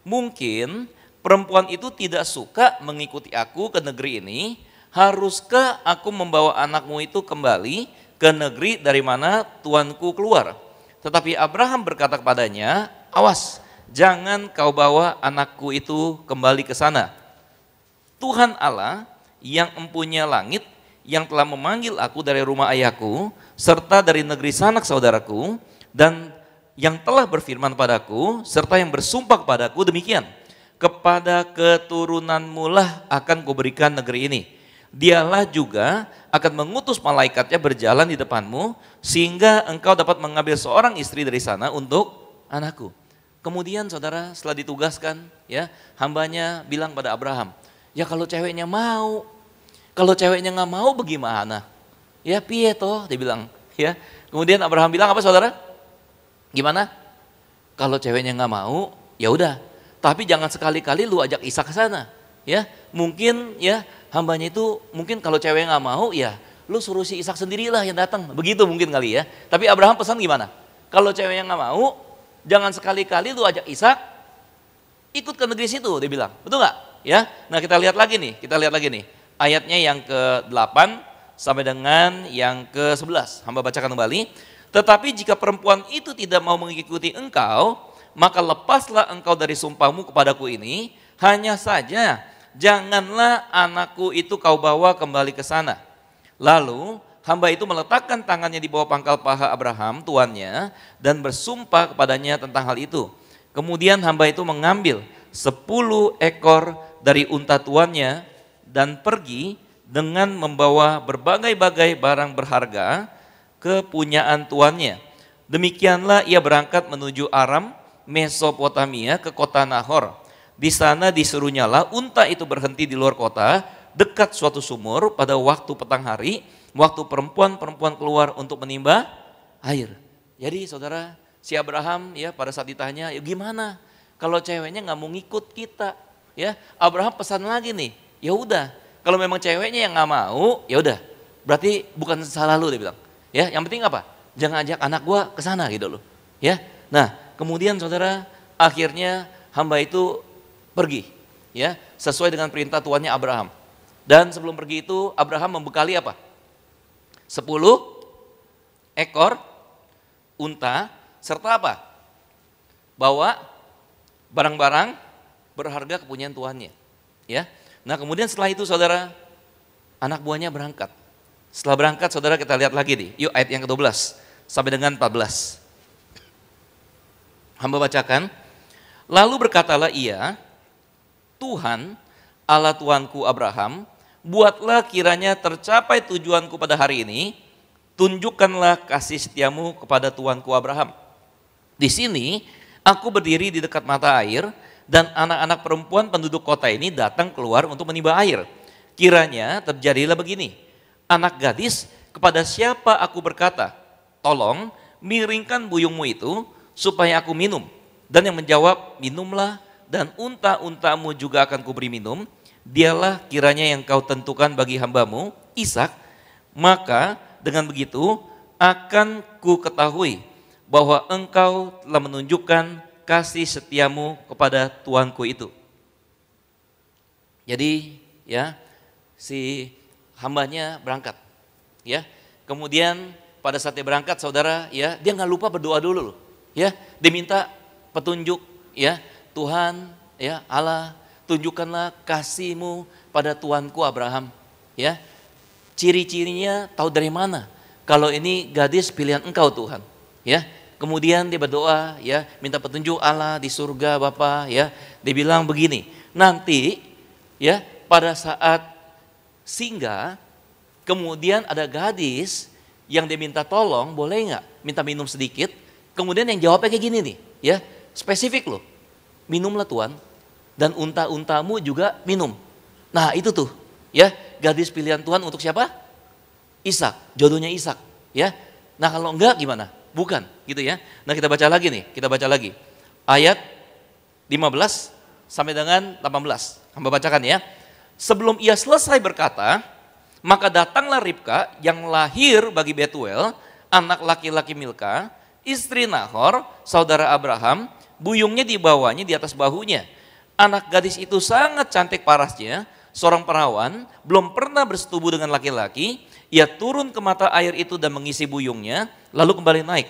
Speaker 5: mungkin perempuan itu tidak suka mengikuti aku ke negeri ini, haruskah aku membawa anakmu itu kembali ke negeri dari mana tuanku keluar? Tetapi Abraham berkata kepadanya, awas, jangan kau bawa anakku itu kembali ke sana. Tuhan Allah yang empunya langit, yang telah memanggil aku dari rumah ayahku, serta dari negeri sanak saudaraku, dan yang telah berfirman padaku, serta yang bersumpah padaku demikian, kepada keturunanmu lah akan kuberikan negeri ini. Dialah juga akan mengutus malaikatnya berjalan di depanmu, sehingga engkau dapat mengambil seorang istri dari sana untuk anakku. Kemudian saudara setelah ditugaskan, ya, hambanya bilang pada Abraham, ya kalau ceweknya mau, kalau ceweknya nggak mau bagaimana? Ya piye toh, dia bilang, ya. Kemudian Abraham bilang apa saudara? Gimana? Kalau ceweknya nggak mau, ya udah. Tapi jangan sekali-kali lu ajak Ishak ke sana, ya. Mungkin ya hambanya itu mungkin kalau ceweknya nggak mau, ya lu suruh si Ishak sendirilah yang datang. Begitu mungkin kali ya. Tapi Abraham pesan gimana? Kalau ceweknya nggak mau, jangan sekali-kali lu ajak Ishak ikut ke negeri situ, dia bilang. Betul nggak? Ya. Nah kita lihat lagi nih, ayatnya yang ke-8 sampai dengan yang ke-11. Hamba bacakan kembali. Tetapi jika perempuan itu tidak mau mengikuti engkau, maka lepaslah engkau dari sumpahmu kepadaku ini, hanya saja janganlah anakku itu kau bawa kembali ke sana. Lalu hamba itu meletakkan tangannya di bawah pangkal paha Abraham tuannya dan bersumpah kepadanya tentang hal itu. Kemudian hamba itu mengambil 10 ekor dari unta tuannya dan pergi dengan membawa berbagai-bagai barang berharga kepunyaan tuannya. Demikianlah ia berangkat menuju Aram, Mesopotamia ke kota Nahor. Di sana disuruhnyalah unta itu berhenti di luar kota, dekat suatu sumur pada waktu petang hari, waktu perempuan-perempuan keluar untuk menimba air. Jadi saudara, si Abraham ya pada saat ditanya, ya gimana kalau ceweknya nggak mau ngikut kita? Ya, Abraham pesan lagi nih, ya udah, kalau memang ceweknya yang nggak mau, ya udah, berarti bukan salah lu, dia bilang. Ya, yang penting apa? Jangan ajak anak gua ke sana gitu loh. Ya, nah kemudian saudara, akhirnya hamba itu pergi, ya, sesuai dengan perintah tuannya Abraham. Dan sebelum pergi itu Abraham membekali apa? 10 ekor unta serta apa? Bawa barang-barang berharga kepunyaan tuannya, ya. Nah kemudian setelah itu saudara, anak buahnya berangkat. Setelah berangkat saudara kita lihat lagi nih, yuk ayat yang ke-12 sampai dengan 14. Hamba bacakan. Lalu berkatalah ia, Tuhan Allah Tuanku Abraham, buatlah kiranya tercapai tujuanku pada hari ini, tunjukkanlah kasih setiamu kepada Tuanku Abraham. Di sini aku berdiri di dekat mata air, dan anak-anak perempuan penduduk kota ini datang keluar untuk menimba air. Kiranya terjadilah begini, anak gadis kepada siapa aku berkata, tolong miringkan buyungmu itu supaya aku minum. Dan yang menjawab, minumlah dan unta-untamu juga akan kuberi minum. Dialah kiranya yang kau tentukan bagi hambamu, Ishak. Maka dengan begitu akan ku ketahui bahwa engkau telah menunjukkan kasih setiamu kepada tuanku itu. Jadi ya, si hambanya berangkat. Ya, kemudian pada saat dia berangkat, saudara, ya, dia nggak lupa berdoa dulu loh. Ya, dia minta petunjuk, ya, Tuhan, ya Allah, tunjukkanlah kasih-Mu pada tuanku Abraham. Ya, ciri-cirinya tahu dari mana? Kalau ini gadis pilihan Engkau Tuhan. Ya, kemudian dia berdoa, ya, minta petunjuk Allah di surga Bapa. Ya, dia bilang begini, nanti, ya, pada saat singgah, kemudian ada gadis yang dia minta tolong, boleh nggak minta minum sedikit? Kemudian yang jawabnya kayak gini nih, ya, spesifik loh. Minumlah Tuhan, dan unta-untamu juga minum. Nah itu tuh, ya, gadis pilihan Tuhan untuk siapa? Ishak, jodohnya Ishak, ya. Nah kalau enggak gimana? Bukan, gitu ya. Nah kita baca lagi nih, kita baca lagi. Ayat 15 sampai dengan 18. Hamba bacakan ya. Sebelum ia selesai berkata, maka datanglah Ribka yang lahir bagi Betuel, anak laki-laki Milka, istri Nahor, saudara Abraham, buyungnya dibawanya di atas bahunya. Anak gadis itu sangat cantik parasnya, seorang perawan, belum pernah bersetubuh dengan laki-laki. Ia turun ke mata air itu dan mengisi buyungnya, lalu kembali naik.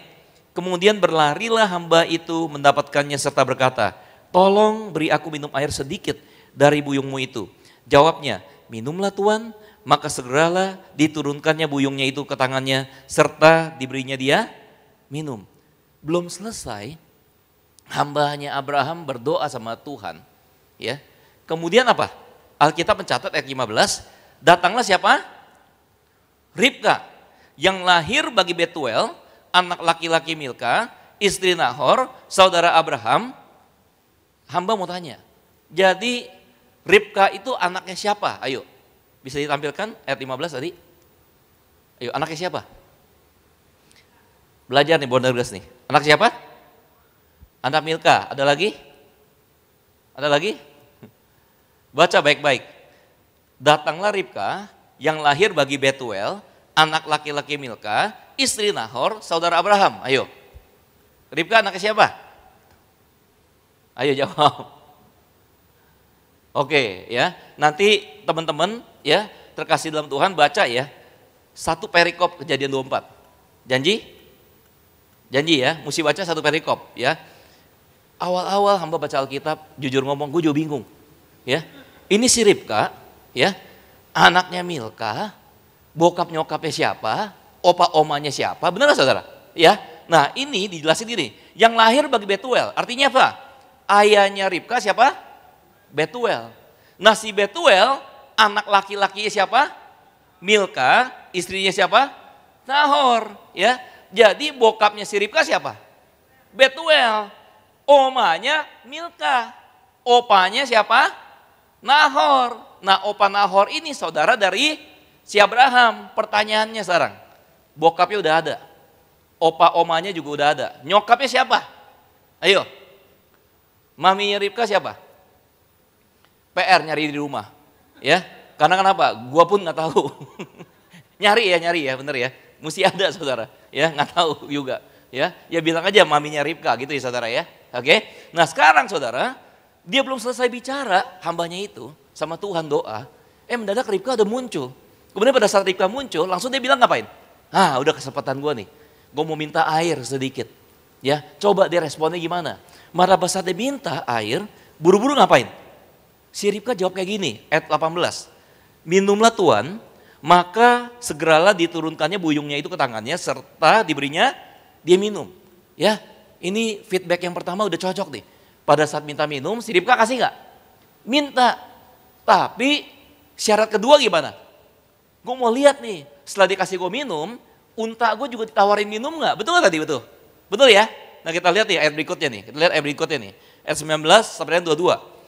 Speaker 5: Kemudian berlarilah hamba itu mendapatkannya serta berkata, tolong beri aku minum air sedikit dari buyungmu itu. Jawabnya, minumlah Tuan. Maka segeralah diturunkannya buyungnya itu ke tangannya serta diberinya dia minum. Belum selesai, hambanya Abraham berdoa sama Tuhan. Ya, kemudian apa? Alkitab mencatat ayat 15, datanglah siapa? Ribka yang lahir bagi Betuel, anak laki-laki Milka, istri Nahor, saudara Abraham. Hamba mau tanya, jadi Ribka itu anaknya siapa? Ayo. Bisa ditampilkan ayat 15 tadi? Ayo, anaknya siapa? Belajar nih Bondergas nih. Anak siapa? Anak Milka. Ada lagi? Ada lagi? Baca baik-baik. Datanglah Ribka yang lahir bagi Betuel, anak laki-laki Milka, istri Nahor, saudara Abraham. Ayo. Ribka anaknya siapa? Ayo jawab. Oke ya, nanti teman-teman ya terkasih dalam Tuhan baca ya, satu perikop Kejadian 24. Janji? Janji ya, mesti baca satu perikop ya. Awal-awal hamba baca Alkitab, jujur ngomong gue juga bingung. Ya, ini si Ribka ya, anaknya Milka, bokap nyokapnya siapa, opa omanya siapa, benar gak saudara? Ya, nah ini dijelasin gini, yang lahir bagi Betuel, artinya apa? Ayahnya Ribka siapa? Betuel. Nah si Betuel anak laki-lakinya siapa? Milka, istrinya siapa? Nahor. Ya, jadi bokapnya si Ribka siapa? Betuel. Omanya Milka. Opanya siapa? Nahor. Nah opa Nahor ini saudara dari si Abraham. Pertanyaannya sekarang, bokapnya udah ada, opa omanya juga udah ada. Nyokapnya siapa? Ayo, maminya Ribka siapa? PR nyari di rumah, ya. Karena kenapa? Gua pun nggak tahu. nyari ya, bener ya. Mesti ada saudara, ya nggak tahu juga, ya. Ya bilang aja maminya Ribka gitu ya saudara ya. Oke. Nah sekarang saudara, dia belum selesai bicara hambanya itu sama Tuhan doa. Mendadak Ribka udah muncul. Kemudian pada saat Ribka muncul, langsung dia bilang ngapain? Udah kesempatan gua nih. Gua mau minta air sedikit. Ya, coba dia responnya gimana? Pada saat dia minta air, buru-buru ngapain? Si Ribka jawab kayak gini, ayat 18. Minumlah Tuan, maka segeralah diturunkannya buyungnya itu ke tangannya serta diberinya dia minum. Ya, ini feedback yang pertama udah cocok nih. Pada saat minta minum, si Ribka kasih nggak? Minta. Tapi syarat kedua gimana? Gue mau lihat nih, setelah dikasih gue minum, unta gue juga ditawarin minum nggak? Betul nggak tadi? Betul. Betul ya? Nah kita lihat nih ayat berikutnya nih. Kita lihat ayat berikutnya nih. Ayat 19 sampai dengan 22.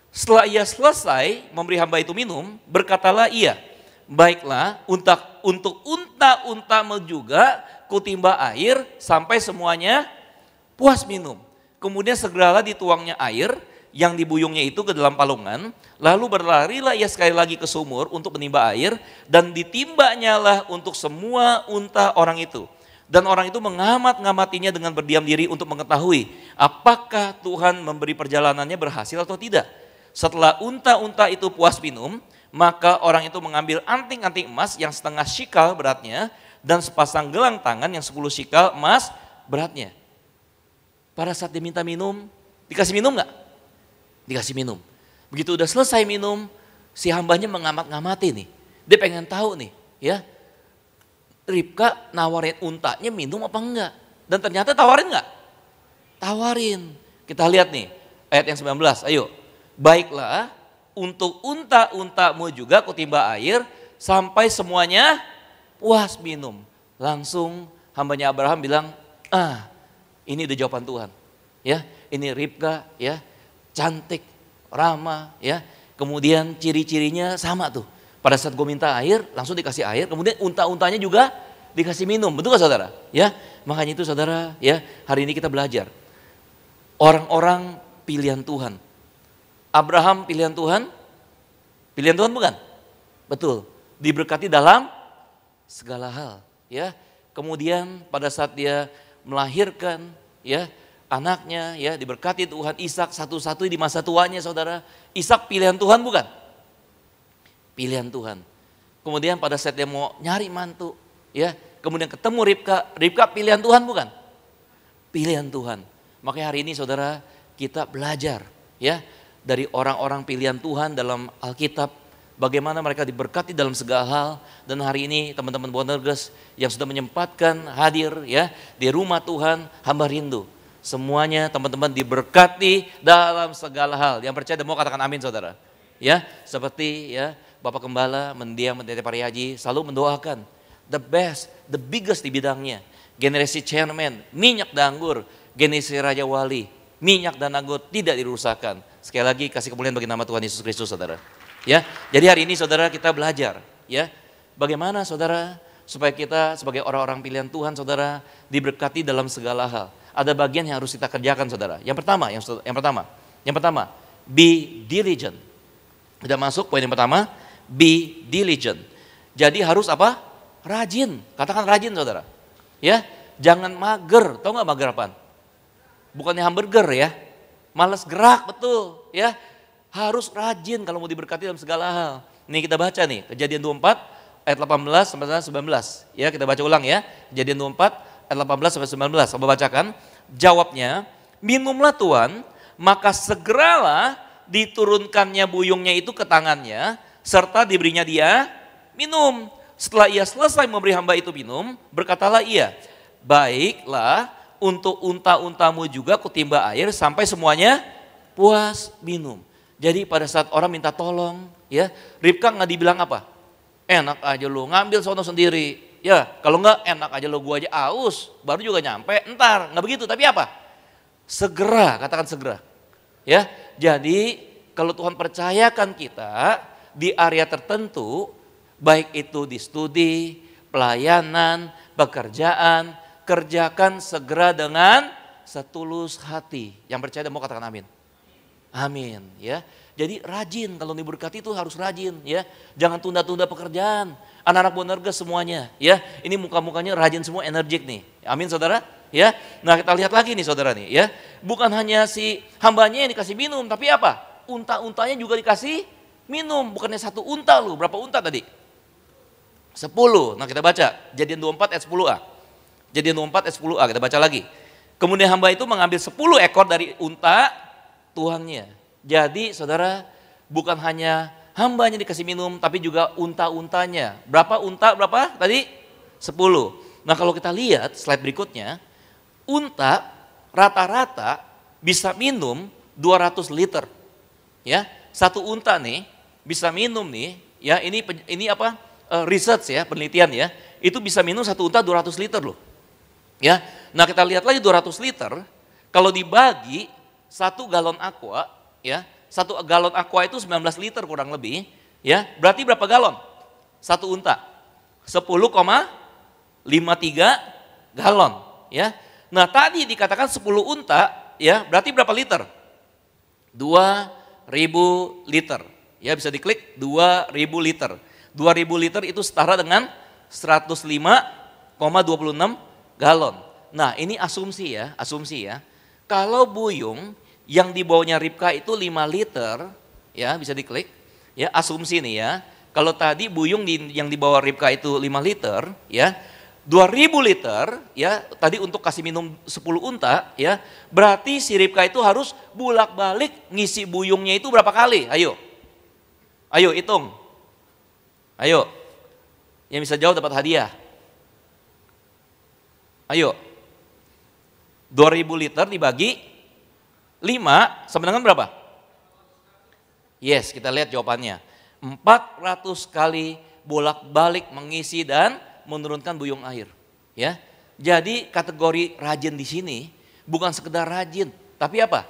Speaker 5: Setelah ia selesai memberi hamba itu minum, berkatalah ia, baiklah untuk unta-untamu juga kutimba air sampai semuanya puas minum. kemudian segeralah dituangnya air yang dibuyungnya itu ke dalam palungan, lalu berlarilah ia sekali lagi ke sumur untuk menimba air, dan ditimbanya lah untuk semua unta orang itu. Dan orang itu mengamat-ngamatinya dengan berdiam diri untuk mengetahui apakah Tuhan memberi perjalanannya berhasil atau tidak. Setelah unta-unta itu puas minum, maka orang itu mengambil anting-anting emas yang setengah shikal beratnya, dan sepasang gelang tangan yang 10 shikal emas beratnya. Pada saat diminta minum, dikasih minum nggak? Dikasih minum. Begitu udah selesai minum, si hambanya mengamat-ngamati nih. Dia pengen tahu nih, ya. Ribka nawarin untanya minum apa enggak? Dan ternyata tawarin enggak? Tawarin. Kita lihat nih, ayat yang 19, ayo. Baiklah, untuk unta-untamu juga kutimba air, sampai semuanya puas minum. Langsung hambanya Abraham bilang, ini udah jawaban Tuhan. Ya, ini Ribka, ya, cantik, ramah, ya. Kemudian ciri-cirinya sama tuh. Pada saat gue minta air, langsung dikasih air. Kemudian unta-untanya juga dikasih minum. Betul gak saudara? Ya, makanya itu saudara, ya, hari ini kita belajar. Orang-orang pilihan Tuhan. Abraham pilihan Tuhan? Pilihan Tuhan bukan? Betul. Diberkati dalam segala hal. Ya, kemudian pada saat dia melahirkan, ya, anaknya, ya, diberkati Tuhan. Ishak satu-satunya di masa tuanya, saudara. Ishak pilihan Tuhan bukan? Pilihan Tuhan. Kemudian pada saat dia mau nyari mantu, ya, kemudian ketemu Ribka pilihan Tuhan bukan? Pilihan Tuhan. Makanya hari ini saudara kita belajar, ya, dari orang-orang pilihan Tuhan dalam Alkitab, bagaimana mereka diberkati dalam segala hal. Dan hari ini teman-teman Bonerges yang sudah menyempatkan hadir, ya, di rumah Tuhan, hamba rindu. Semuanya teman-teman diberkati dalam segala hal. Yang percaya dan mau katakan amin saudara. Ya, seperti, ya, Bapak Gembala mendiang Pendeta Parihaji selalu mendoakan the best, the biggest di bidangnya. Generasi chairman, minyak dan anggur, generasi Raja Wali, minyak dan anggur tidak dirusakkan. Sekali lagi kasih kemuliaan bagi nama Tuhan Yesus Kristus saudara. Ya, jadi hari ini saudara kita belajar, ya, bagaimana saudara supaya kita sebagai orang-orang pilihan Tuhan saudara diberkati dalam segala hal. Ada bagian yang harus kita kerjakan saudara. Yang pertama, be diligent. Sudah masuk poin yang pertama. Be diligent. Jadi harus apa? Rajin. Katakan rajin saudara. Ya, jangan mager. Tahu nggak mager apaan? Bukannya hamburger ya. Malas gerak betul. Ya, harus rajin kalau mau diberkati dalam segala hal. Nih kita baca nih Kejadian 24 ayat 18 sampai 19. Ya kita baca ulang ya. Kejadian 24 ayat 18 sampai 19. Coba bacakan. Jawabnya, minumlah Tuhan, maka segeralah diturunkannya buyungnya itu ke tangannya, serta diberinya dia minum. Setelah ia selesai memberi hamba itu minum, berkatalah ia, baiklah untuk unta-untamu juga kutimba air sampai semuanya puas minum. Jadi pada saat orang minta tolong, ya, Ribka nggak dibilang apa? Enak aja lu, ngambil sono sendiri. Ya, kalau nggak enak aja lu, gua aja aus, baru juga nyampe, entar. Nggak begitu, tapi apa? Segera, katakan segera. Ya, jadi kalau Tuhan percayakan kita di area tertentu, baik itu di studi, pelayanan, pekerjaan, kerjakan segera dengan setulus hati. Yang percaya dan mau katakan amin. Amin, ya. Jadi rajin, kalau diberkati itu harus rajin, ya. Jangan tunda-tunda pekerjaan. Anak-anak Bonerges semuanya, ya. Ini muka-mukanya rajin semua, energik nih. Amin, saudara. Ya. Nah, kita lihat lagi nih, saudara nih, ya. Bukan hanya si hambanya yang dikasih minum, tapi apa? Unta-untanya juga dikasih minum. Bukannya satu unta lu, berapa unta tadi? 10. Nah, kita baca Kejadian 24 ayat 10a. Kejadian 24 ayat 10a, kita baca lagi. Kemudian hamba itu mengambil 10 ekor dari unta tuannya. Jadi saudara, bukan hanya hambanya dikasih minum, tapi juga unta-untanya. Berapa unta, berapa tadi? 10. Nah kalau kita lihat slide berikutnya, unta rata-rata bisa minum 200 liter. Ya, satu unta nih bisa minum nih, ya ini apa? Research ya, penelitian ya. Itu bisa minum satu unta 200 liter loh. Ya. Nah, kita lihat lagi 200 liter kalau dibagi 1 galon aqua, ya. 1 galon aqua itu 19 liter kurang lebih, ya. Berarti berapa galon? Satu unta. 10,53 galon, ya. Nah, tadi dikatakan 10 unta ya berarti berapa liter? 2.000 liter. Ya bisa diklik 2.000 liter. 2.000 liter itu setara dengan 105,26 galon. Nah ini asumsi ya. Kalau buyung yang di bawahnya Ribka itu 5 liter, ya bisa diklik. Ya asumsi nih ya. Kalau tadi buyung yang di bawah Ribka itu 5 liter, ya 2.000 liter, ya tadi untuk kasih minum 10 unta, ya berarti si Ribka itu harus bolak-balik ngisi buyungnya itu berapa kali? Ayo hitung. Ayo, yang bisa jawab dapat hadiah. Ayo, 2.000 liter dibagi 5 sama dengan berapa? Yes, kita lihat jawabannya. 400 kali bolak-balik mengisi dan menurunkan buyung air. Ya, jadi kategori rajin di sini bukan sekedar rajin, tapi apa?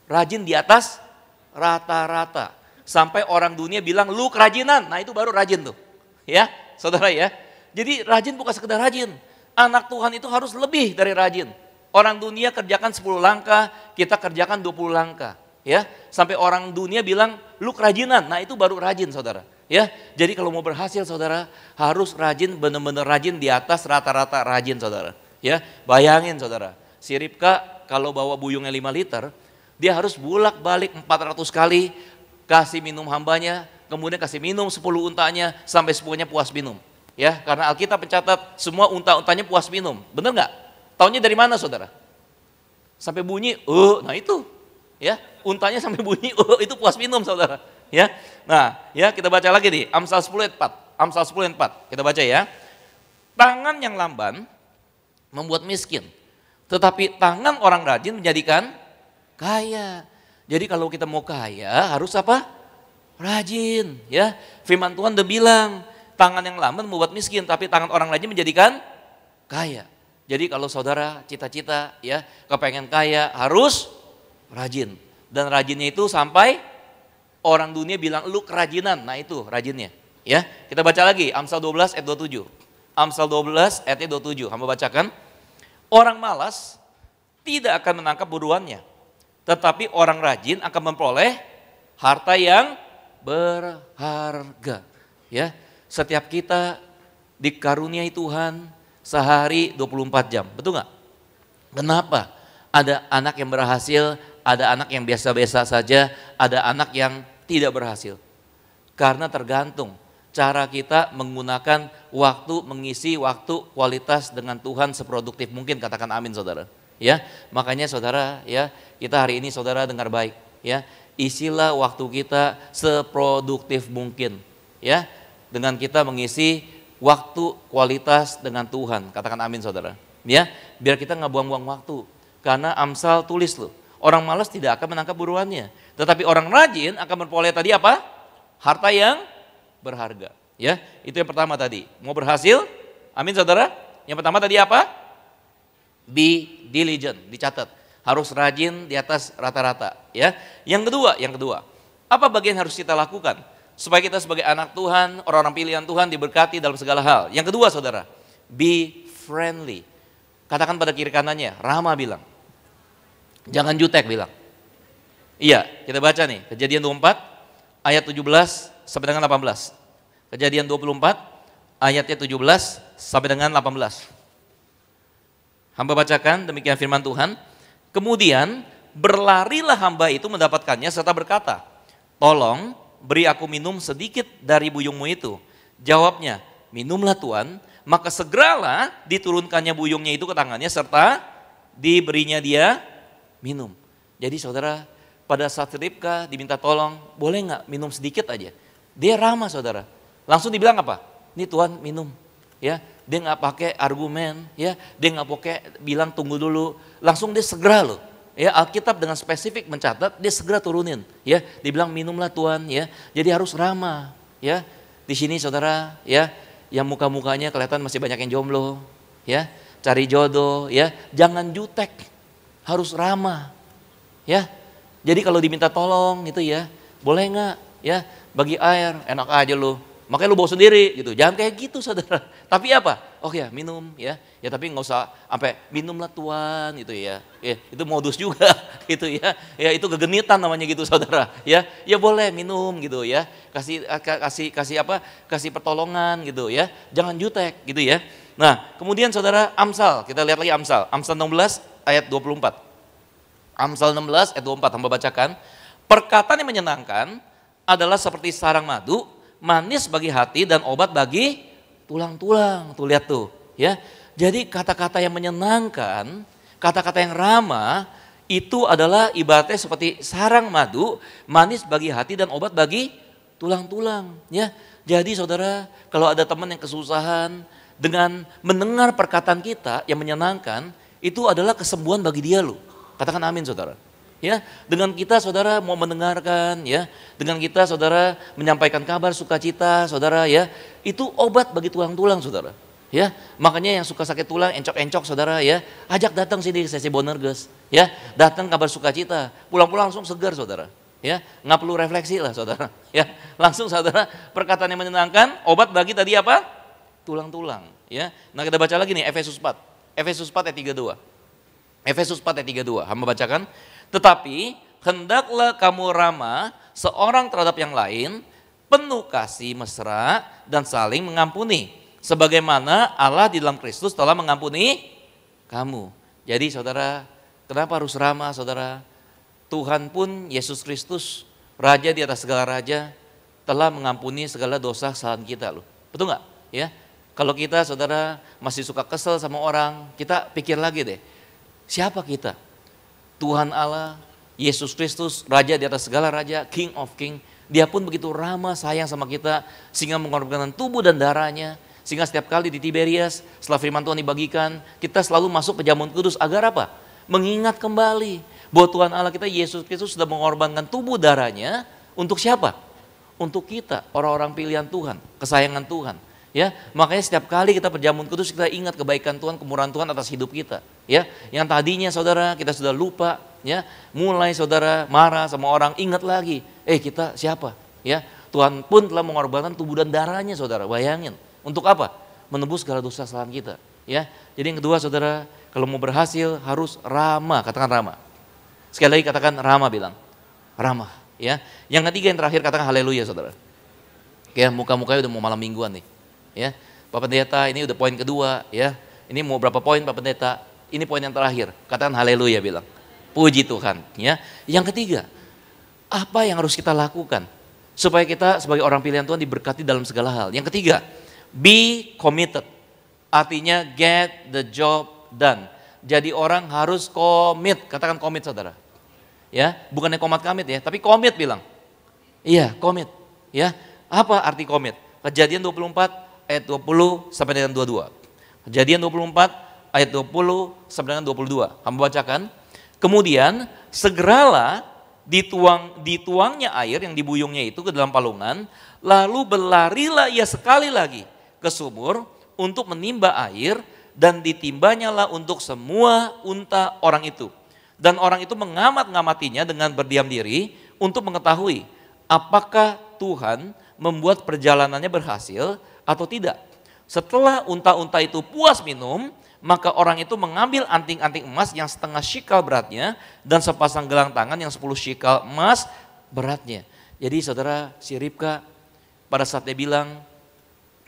Speaker 5: Rajin di atas rata-rata. Sampai orang dunia bilang lu kerajinan, nah itu baru rajin tuh. Ya, saudara ya. Jadi rajin bukan sekedar rajin. Anak Tuhan itu harus lebih dari rajin. Orang dunia kerjakan 10 langkah, kita kerjakan 20 langkah. Ya, sampai orang dunia bilang lu kerajinan, nah itu baru rajin saudara. Ya, jadi kalau mau berhasil saudara harus rajin, benar-benar rajin di atas rata-rata rajin saudara. Ya, bayangin saudara, si Ribka kalau bawa buyungnya 5 liter, dia harus bolak-balik 400 kali kasih minum hambanya, kemudian kasih minum 10 untanya sampai semuanya puas minum. Ya, karena Alkitab mencatat semua unta-untanya puas minum. Benar nggak? Taunya dari mana saudara? Sampai bunyi, nah itu. Ya, untanya sampai bunyi, itu puas minum saudara. Ya, nah, ya kita baca lagi nih, Amsal 10 ayat 4. Amsal 10 ayat 4, kita baca ya. Tangan yang lamban membuat miskin, tetapi tangan orang rajin menjadikan kaya. Jadi kalau kita mau kaya harus apa? Rajin. Ya, firman Tuhan udah bilang, tangan yang lamban membuat miskin, tapi tangan orang rajin menjadikan kaya. Jadi kalau saudara cita-cita ya kepengen kaya harus rajin. Dan rajinnya itu sampai orang dunia bilang lu kerajinan. Nah itu rajinnya. Ya, kita baca lagi Amsal 12 ayat 27. Amsal 12 ayat 27. Hamba bacakan. Orang malas tidak akan menangkap buruannya, tetapi orang rajin akan memperoleh harta yang berharga. Ya, setiap kita dikaruniai Tuhan sehari 24 jam. Betul nggak? Kenapa? Ada anak yang berhasil, ada anak yang biasa-biasa saja, ada anak yang tidak berhasil. Karena tergantung cara kita menggunakan waktu, mengisi waktu kualitas dengan Tuhan seproduktif mungkin, katakan amin saudara. Ya, makanya saudara ya, kita hari ini saudara dengar baik ya, isilah waktu kita seproduktif mungkin ya, dengan kita mengisi waktu kualitas dengan Tuhan, katakan amin saudara. Ya, biar kita nggak buang-buang waktu. Karena Amsal tulis loh, orang malas tidak akan menangkap buruannya, tetapi orang rajin akan memperoleh tadi apa? Harta yang berharga. Ya, itu yang pertama tadi. Mau berhasil? Amin saudara. Yang pertama tadi apa? Be diligent, dicatat. Harus rajin di atas rata-rata. Ya. Yang kedua, apa bagian harus kita lakukan supaya kita sebagai anak Tuhan, orang-orang pilihan Tuhan diberkati dalam segala hal? Yang kedua saudara, be friendly. Katakan pada kiri kanannya, ramah bilang. Jangan jutek bilang. Iya, kita baca nih, Kejadian 24 ayat 17 sampai dengan 18. Kejadian 24 ayatnya 17 sampai dengan 18. Hamba bacakan, demikian firman Tuhan. Kemudian berlarilah hamba itu mendapatkannya serta berkata, tolong beri aku minum sedikit dari buyungmu itu. Jawabnya, minumlah Tuan. Maka segeralah diturunkannya buyungnya itu ke tangannya serta diberinya dia minum. Jadi saudara, pada saat Ribka diminta tolong, boleh nggak minum sedikit aja? Dia ramah saudara. Langsung dibilang apa? Ini Tuhan minum. Ya, dia nggak pakai argumen, ya, dia nggak pakai bilang tunggu dulu. Langsung dia segera loh. Ya, Alkitab dengan spesifik mencatat dia segera turunin. Ya, dibilang minumlah Tuhan. Ya, jadi harus ramah. Ya, di sini saudara, ya, yang muka-mukanya kelihatan masih banyak yang jomblo, ya, cari jodoh, ya, jangan jutek, harus ramah, ya. Jadi kalau diminta tolong gitu ya, boleh nggak, ya, bagi air, enak aja lo, makanya lu bawa sendiri gitu. Jangan kayak gitu saudara. Tapi apa? Oh ya minum ya tapi nggak usah sampai minumlah Tuhan gitu ya. Itu modus juga gitu ya. Ya itu kegenitan namanya gitu saudara. Ya boleh minum gitu ya. Kasih pertolongan gitu ya. Jangan jutek gitu ya. Nah kemudian saudara Amsal, kita lihat lagi Amsal 16 ayat 24. Amsal 16 ayat 24 hamba bacakan. Perkataan yang menyenangkan adalah seperti sarang madu, manis bagi hati dan obat bagi tulang-tulang. Tuh lihat tuh ya. Jadi kata-kata yang menyenangkan, kata-kata yang ramah itu adalah ibaratnya seperti sarang madu, manis bagi hati dan obat bagi tulang-tulang ya. Jadi saudara, kalau ada teman yang kesusahan, dengan mendengar perkataan kita yang menyenangkan, itu adalah kesembuhan bagi dia loh. Katakan amin saudara. Ya, dengan kita saudara mau mendengarkan ya, dengan kita saudara menyampaikan kabar sukacita saudara ya, itu obat bagi tulang-tulang saudara. Ya, makanya yang suka sakit tulang, encok-encok saudara ya, ajak datang sini sesi Bonerges ya, datang kabar sukacita, pulang-pulang langsung segar saudara. Ya, nggak perlu refleksi lah saudara. Ya, langsung saudara perkataan yang menyenangkan, obat bagi tadi apa? Tulang-tulang. Ya, nah kita baca lagi nih Efesus 4 ayat 32. Efesus 4 ayat 32, hamba bacakan. Tetapi hendaklah kamu ramah seorang terhadap yang lain, penuh kasih mesra dan saling mengampuni. Sebagaimana Allah di dalam Kristus telah mengampuni kamu. Jadi saudara, kenapa harus ramah saudara? Tuhan pun Yesus Kristus, Raja di atas segala raja, telah mengampuni segala dosa kesalahan kita loh. Betul nggak? Ya. Kalau kita saudara masih suka kesel sama orang, kita pikir lagi deh. Siapa kita? Tuhan Allah, Yesus Kristus, Raja di atas segala raja, King of King. Dia pun begitu ramah sayang sama kita, sehingga mengorbankan tubuh dan darahnya. Sehingga setiap kali di Tiberias, setelah firman Tuhan dibagikan, kita selalu masuk Perjamuan Kudus agar apa? Mengingat kembali bahwa Tuhan Allah kita, Yesus Kristus sudah mengorbankan tubuh darahnya untuk siapa? Untuk kita, orang-orang pilihan Tuhan, kesayangan Tuhan. Ya, makanya setiap kali kita Perjamuan Kudus kita ingat kebaikan Tuhan, kemurahan Tuhan atas hidup kita. Ya, yang tadinya saudara kita sudah lupa, ya, mulai saudara marah sama orang, ingat lagi, kita siapa? Ya, Tuhan pun telah mengorbankan tubuh dan darahnya saudara, bayangin. Untuk apa? Menebus segala dosa kesalahan kita. Ya, jadi yang kedua saudara, kalau mau berhasil harus ramah, katakan ramah. Sekali lagi katakan ramah, bilang ramah. Ya, yang ketiga yang terakhir katakan haleluya saudara. Ya, muka-mukanya udah mau malam mingguan nih. Ya, Pak Pendeta ini udah poin kedua ya. Ini mau berapa poin Pak Pendeta? Ini poin yang terakhir. Katakan haleluya, bilang puji Tuhan. Ya, yang ketiga, apa yang harus kita lakukan supaya kita sebagai orang pilihan Tuhan diberkati dalam segala hal? Yang ketiga, be committed. Artinya get the job done. Jadi orang harus komit. Katakan komit saudara. Ya, bukannya komat kamit ya, tapi komit bilang. Iya, komit. Ya, apa arti komit? Kejadian 24 ayat 20 sampai dengan 22. Kejadian 24 ayat 20 sampai dengan 22. Hamba bacakan. Kemudian segeralah dituangnya air yang dibuyungnya itu ke dalam palungan, lalu berlarilah ia sekali lagi ke sumur untuk menimba air, dan ditimbanyalah untuk semua unta orang itu. Dan orang itu mengamat-ngamatinya dengan berdiam diri untuk mengetahui apakah Tuhan membuat perjalanannya berhasil atau tidak. Setelah unta-unta itu puas minum, maka orang itu mengambil anting-anting emas yang setengah shikal beratnya dan sepasang gelang tangan yang 10 shikal emas beratnya. Jadi saudara, si Ribka pada saat dia bilang,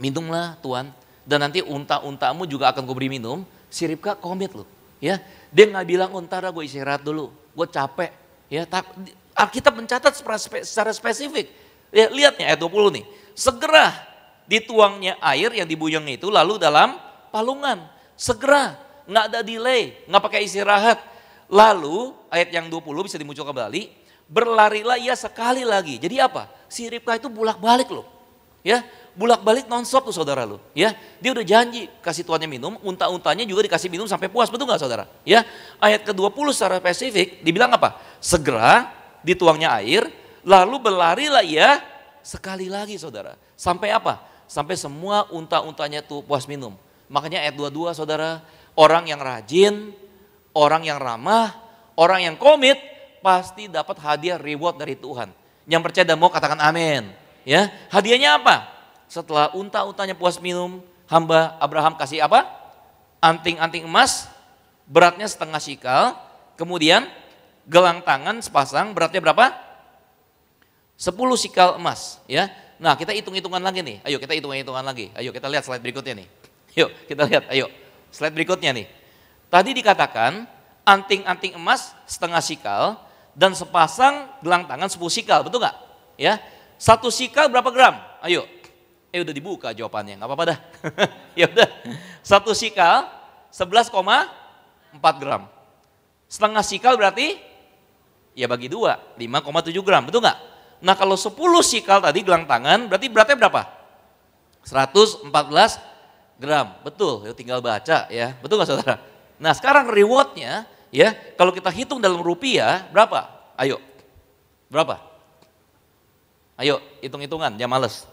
Speaker 5: minumlah Tuhan, dan nanti unta-untamu juga akan gue beri minum, si Ribka komit loh. Ya, dia nggak bilang unta gue istirahat dulu, gue capek. Ya, Alkitab mencatat secara spesifik. Ya, lihat nih ayat 20 nih, segera dituangnya air yang dibuyungnya itu lalu dalam palungan. Segera, nggak ada delay, nggak pakai istirahat. Lalu ayat yang 20 bisa dimunculkan kembali, berlarilah ia sekali lagi. Jadi apa? Si Ribka itu bolak-balik loh. Ya, bolak-balik nonstop tuh saudara loh. Ya, dia udah janji kasih tuannya minum, unta-untanya juga dikasih minum sampai puas, betul nggak saudara? Ya, ayat ke-20 secara spesifik dibilang apa? Segera dituangnya air, lalu berlarilah ia sekali lagi saudara. Sampai apa? Sampai semua unta-untanya tuh puas minum. Makanya ayat 22 saudara, orang yang rajin, orang yang ramah, orang yang komit pasti dapat hadiah reward dari Tuhan. Yang percaya dan mau katakan amin. Ya, hadiahnya apa? setelah unta-untanya puas minum, hamba Abraham kasih apa? Anting-anting emas, beratnya setengah sikal, kemudian gelang tangan sepasang, beratnya berapa? 10 sikal emas, ya. Nah, kita hitung-hitungan lagi nih. Ayo kita hitung-hitungan lagi. Ayo kita lihat slide berikutnya nih. Yuk, kita lihat. Ayo. Slide berikutnya nih. Tadi dikatakan anting-anting emas setengah sikal dan sepasang gelang tangan 10 sikal, betul nggak? Ya. 1 sikal berapa gram? Ayo. Udah dibuka jawabannya, nggak apa-apa dah. Ya udah. 1 sikal 11,4 gram. Setengah sikal berarti ya bagi 2, 5,7 gram, betul nggak? Nah kalau 10 sikal tadi gelang tangan berarti beratnya berapa? 114 gram, betul, yuk tinggal baca ya, betul nggak saudara? Nah sekarang rewardnya ya, kalau kita hitung dalam rupiah berapa? Ayo, berapa? Ayo hitung-hitungan, jangan males.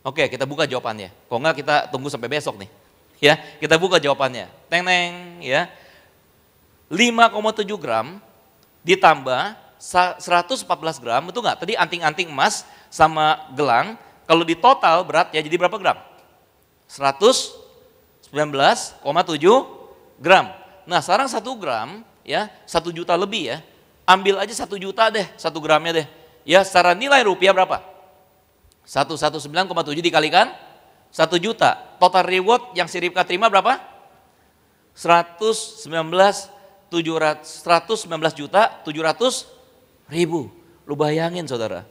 Speaker 5: Oke kita buka jawabannya, kalau nggak kita tunggu sampai besok nih. Ya kita buka jawabannya, teng-teng ya, 5,7 gram ditambah 114 gram, betul nggak? Tadi anting-anting emas sama gelang, kalau di total beratnya jadi berapa gram? 119,7 gram. Nah sekarang 1 gram ya 1 juta lebih ya, ambil aja 1 juta deh 1 gramnya deh. Ya secara nilai rupiah berapa? 119,7 dikalikan 1 juta. Total reward yang si Ribka terima berapa? 119 juta 700 ribu. Lu bayangin saudara,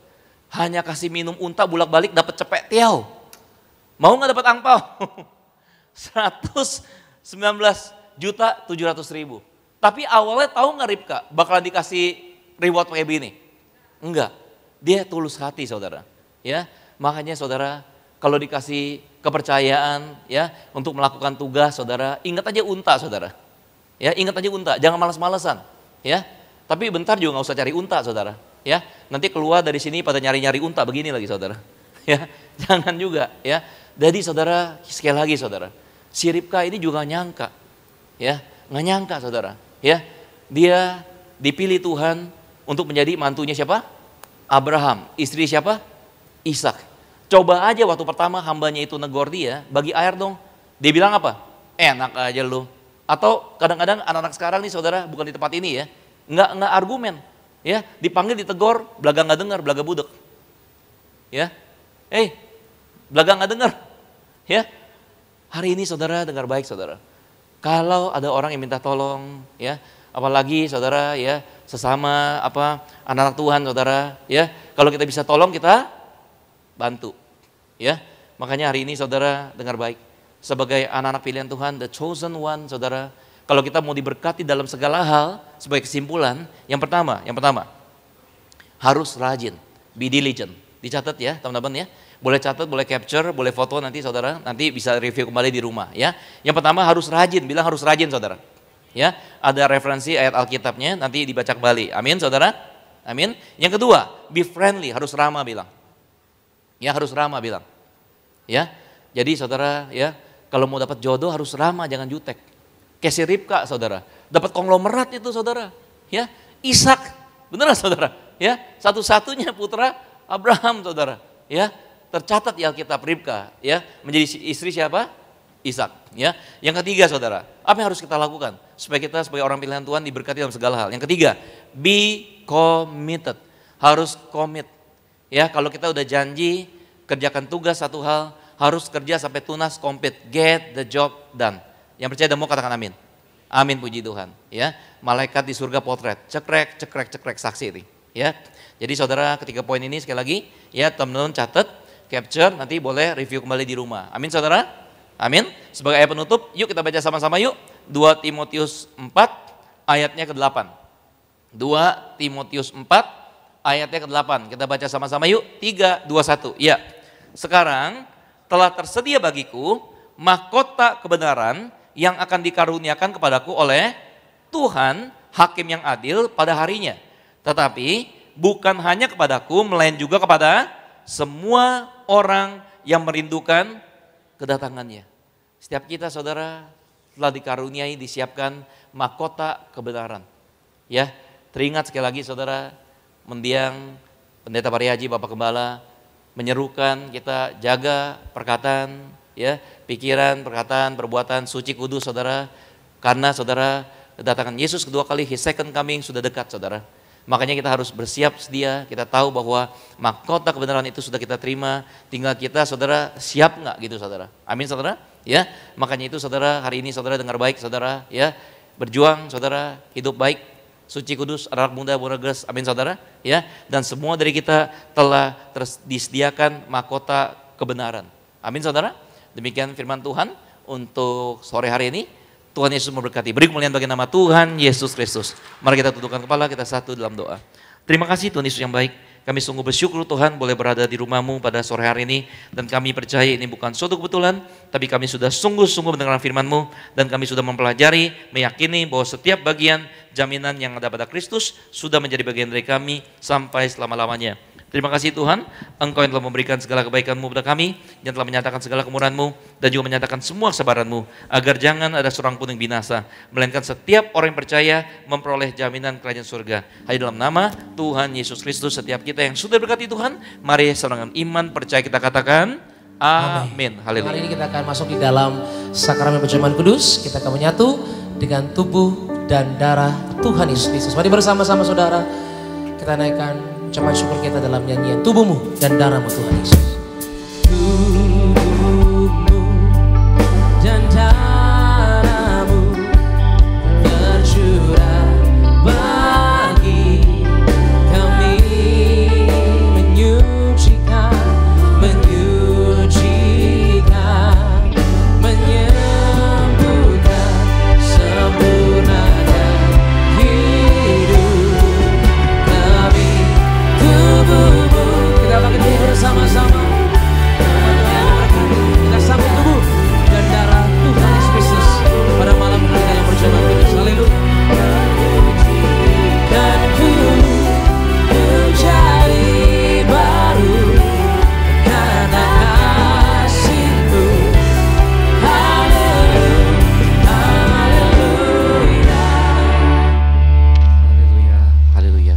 Speaker 5: hanya kasih minum unta bolak-balik dapat cepek tiaw. Mau nggak dapat angpau? 119 juta 700 ribu. Tapi awalnya tahu nggak Ribka bakalan dikasih reward kayak begini? Enggak, dia tulus hati saudara. Ya, makanya saudara kalau dikasih kepercayaan ya untuk melakukan tugas saudara, ingat aja unta saudara. Ya, ingat aja unta, jangan malas-malesan. Ya, tapi bentar juga nggak usah cari unta saudara. Ya, nanti keluar dari sini pada nyari-nyari unta begini lagi saudara. Ya, jangan juga ya. Jadi saudara sekali lagi saudara, si Ribka ini juga nyangka, ya nggak nyangka saudara. Ya, dia dipilih Tuhan untuk menjadi mantunya siapa? Abraham. Istri siapa? Ishak. Coba aja waktu pertama hambanya itu negor dia, bagi air dong. Dia bilang apa? Enak aja lu. Atau kadang-kadang anak-anak sekarang nih saudara, bukan di tempat ini ya, nggak argumen, ya dipanggil ditegor, belaga nggak dengar, belaga budek, ya, belaga nggak dengar, ya. Hari ini saudara dengar baik saudara, kalau ada orang yang minta tolong, ya, apalagi saudara, ya sesama anak-anak Tuhan saudara, ya, kalau kita bisa tolong kita bantu, ya. Makanya hari ini saudara dengar baik, sebagai anak-anak pilihan Tuhan, the chosen one saudara. Kalau kita mau diberkati dalam segala hal, sebagai kesimpulan, yang pertama, harus rajin, be diligent. Dicatat ya teman-teman ya, boleh catat, boleh capture, boleh foto nanti saudara, nanti bisa review kembali di rumah ya. Yang pertama harus rajin, bilang harus rajin saudara. Ya, ada referensi ayat Alkitabnya, nanti dibaca kembali, amin saudara, amin. Yang kedua, be friendly, harus ramah bilang. Ya harus ramah bilang. Ya, jadi saudara ya, kalau mau dapat jodoh harus ramah, jangan jutek. Kayak si Ribka saudara, dapat konglomerat itu saudara, ya Ishak, beneran saudara, ya satu-satunya putra Abraham saudara, ya tercatat di Alkitab Ribka, ya menjadi istri siapa? Ishak, ya. Yang ketiga saudara, apa yang harus kita lakukan supaya kita sebagai orang pilihan Tuhan diberkati dalam segala hal? Yang ketiga, be committed, harus komit, ya kalau kita udah janji kerjakan tugas satu hal, harus kerja sampai tunas, komplit, get the job done. Yang percaya dan mau katakan amin. Amin, puji Tuhan. Ya, malaikat di surga potret, cekrek, saksi ini. Ya, jadi saudara ketiga poin ini sekali lagi, ya teman-teman catat, capture, nanti boleh review kembali di rumah. Amin saudara. Amin. Sebagai ayat penutup, yuk kita baca sama-sama yuk. 2 Timotius 4 ayatnya ke-8. 2 Timotius 4 ayatnya ke-8. Kita baca sama-sama yuk. 3, 2, 1. Ya. Sekarang telah tersedia bagiku mahkota kebenaran yang akan dikaruniakan kepadaku oleh Tuhan, hakim yang adil pada harinya. Tetapi bukan hanya kepadaku, melainkan juga kepada semua orang yang merindukan kedatangannya. Setiap kita saudara telah dikaruniai, disiapkan mahkota kebenaran. Ya, teringat sekali lagi saudara, mendiang Pendeta Pariaji, Bapak Gembala, menyerukan kita jaga perkataan, ya, pikiran, perkataan, perbuatan suci kudus, saudara. Karena saudara, kedatangan Yesus kedua kali, His second coming sudah dekat, saudara. Makanya kita harus bersiap sedia. Kita tahu bahwa mahkota kebenaran itu sudah kita terima. Tinggal kita, saudara, siap nggak gitu, saudara? Amin, saudara. Ya, makanya itu, saudara, hari ini saudara dengar baik, saudara. Ya, berjuang, saudara, hidup baik, suci kudus, anak muda, boragas. Amin, saudara. Ya, dan semua dari kita telah disediakan mahkota kebenaran. Amin, saudara. Demikian firman Tuhan untuk sore hari ini. Tuhan Yesus memberkati. Beri kemuliaan bagi nama Tuhan Yesus Kristus. Mari kita tundukkan kepala, kita satu dalam doa. Terima kasih Tuhan Yesus yang baik. Kami sungguh bersyukur Tuhan boleh berada di rumah-Mu pada sore hari ini. Dan kami percaya ini bukan suatu kebetulan, tapi kami sudah sungguh-sungguh mendengar firman-Mu. Dan kami sudah mempelajari, meyakini bahwa setiap bagian jaminan yang ada pada Kristus sudah menjadi bagian dari kami sampai selama-lamanya. Terima kasih Tuhan, Engkau yang telah memberikan segala kebaikan-Mu kepada kami, yang telah menyatakan segala kemurahan-Mu, dan juga menyatakan semua kesabaran-Mu, agar jangan ada seorang pun yang binasa, melainkan setiap orang yang percaya memperoleh jaminan kerajaan surga. Hanya dalam nama Tuhan Yesus Kristus, setiap kita yang sudah berkati Tuhan, mari dengan iman percaya kita katakan, amin. Haleluya.
Speaker 2: Hari ini kita akan masuk di dalam sakramen perjamuan kudus, kita akan menyatu dengan tubuh dan darah Tuhan Yesus Kristus. Mari bersama-sama saudara, kita naikkan ucapan syukur kita dalam nyanyian tubuhmu dan darahmu Tuhan Yesus. Tubuhmu dan darahmu tercurah bagi kami, menyucikan, menyembuhkan, sempurnakan hidup kami. Kita bangkit bersama-sama. Kita sambut tubuh dan darah Tuhan Yesus Kristus pada malam kita yang perjamuan kudus. Haleluya. Dan ku menjadi baru karena kasih-Mu. Haleluya.
Speaker 5: Haleluya, haleluya.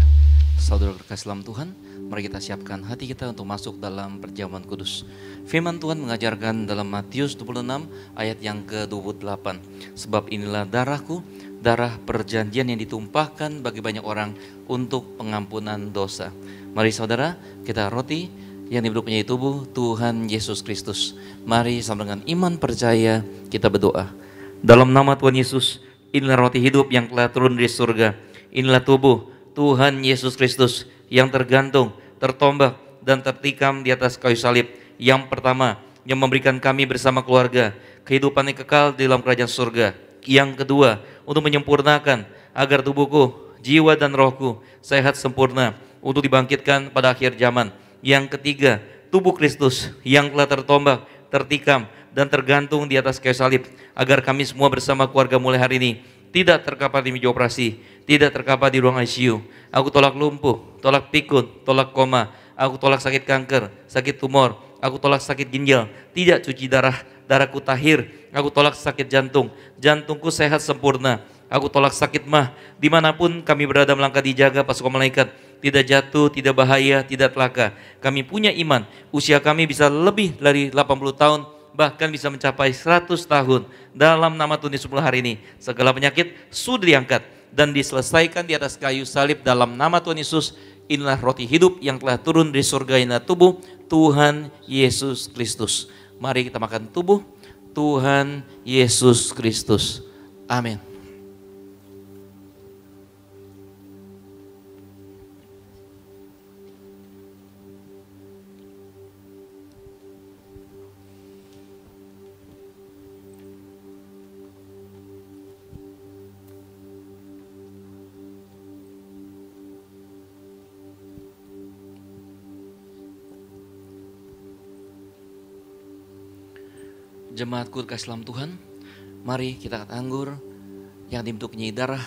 Speaker 5: Saudara terkasih dalam Tuhan, mari kita siapkan hati kita untuk masuk dalam perjamuan kudus. Firman Tuhan mengajarkan dalam Matius 26 ayat yang ke-28. Sebab inilah darahku, darah perjanjian yang ditumpahkan bagi banyak orang untuk pengampunan dosa. Mari saudara, kita roti yang diberi menjadi tubuh Tuhan Yesus Kristus. Mari sama dengan iman percaya kita berdoa. Dalam nama Tuhan Yesus, inilah roti hidup yang telah turun dari surga. Inilah tubuh Tuhan Yesus Kristus yang tergantung, tertombak, dan tertikam di atas kayu salib. Yang pertama, yang memberikan kami bersama keluarga kehidupan yang kekal di dalam kerajaan surga. Yang kedua, untuk menyempurnakan agar tubuhku, jiwa dan rohku sehat sempurna untuk dibangkitkan pada akhir zaman. Yang ketiga, tubuh Kristus yang telah tertombak, tertikam, dan tergantung di atas kayu salib, agar kami semua bersama keluarga mulai hari ini tidak terkapar di meja operasi, tidak terkapar di ruang ICU. Aku tolak lumpuh, tolak pikun, tolak koma. Aku tolak sakit kanker, sakit tumor. Aku tolak sakit ginjal, tidak cuci darah, darahku tahir. Aku tolak sakit jantung, jantungku sehat sempurna. Aku tolak sakit mah, dimanapun kami berada melangkah dijaga pasukan malaikat. Tidak jatuh, tidak bahaya, tidak celaka. Kami punya iman, usia kami bisa lebih dari 80 tahun, bahkan bisa mencapai 100 tahun. Dalam nama Tuhan Yesus mulai hari ini, segala penyakit sudah diangkat dan diselesaikan di atas kayu salib. Dalam nama Tuhan Yesus, inilah roti hidup yang telah turun dari surga, inilah tubuh Tuhan Yesus Kristus. Mari kita makan tubuh Tuhan Yesus Kristus. Amin. Jemaatku kasih dalam Tuhan, mari kita angkat anggur yang dibentuknya darah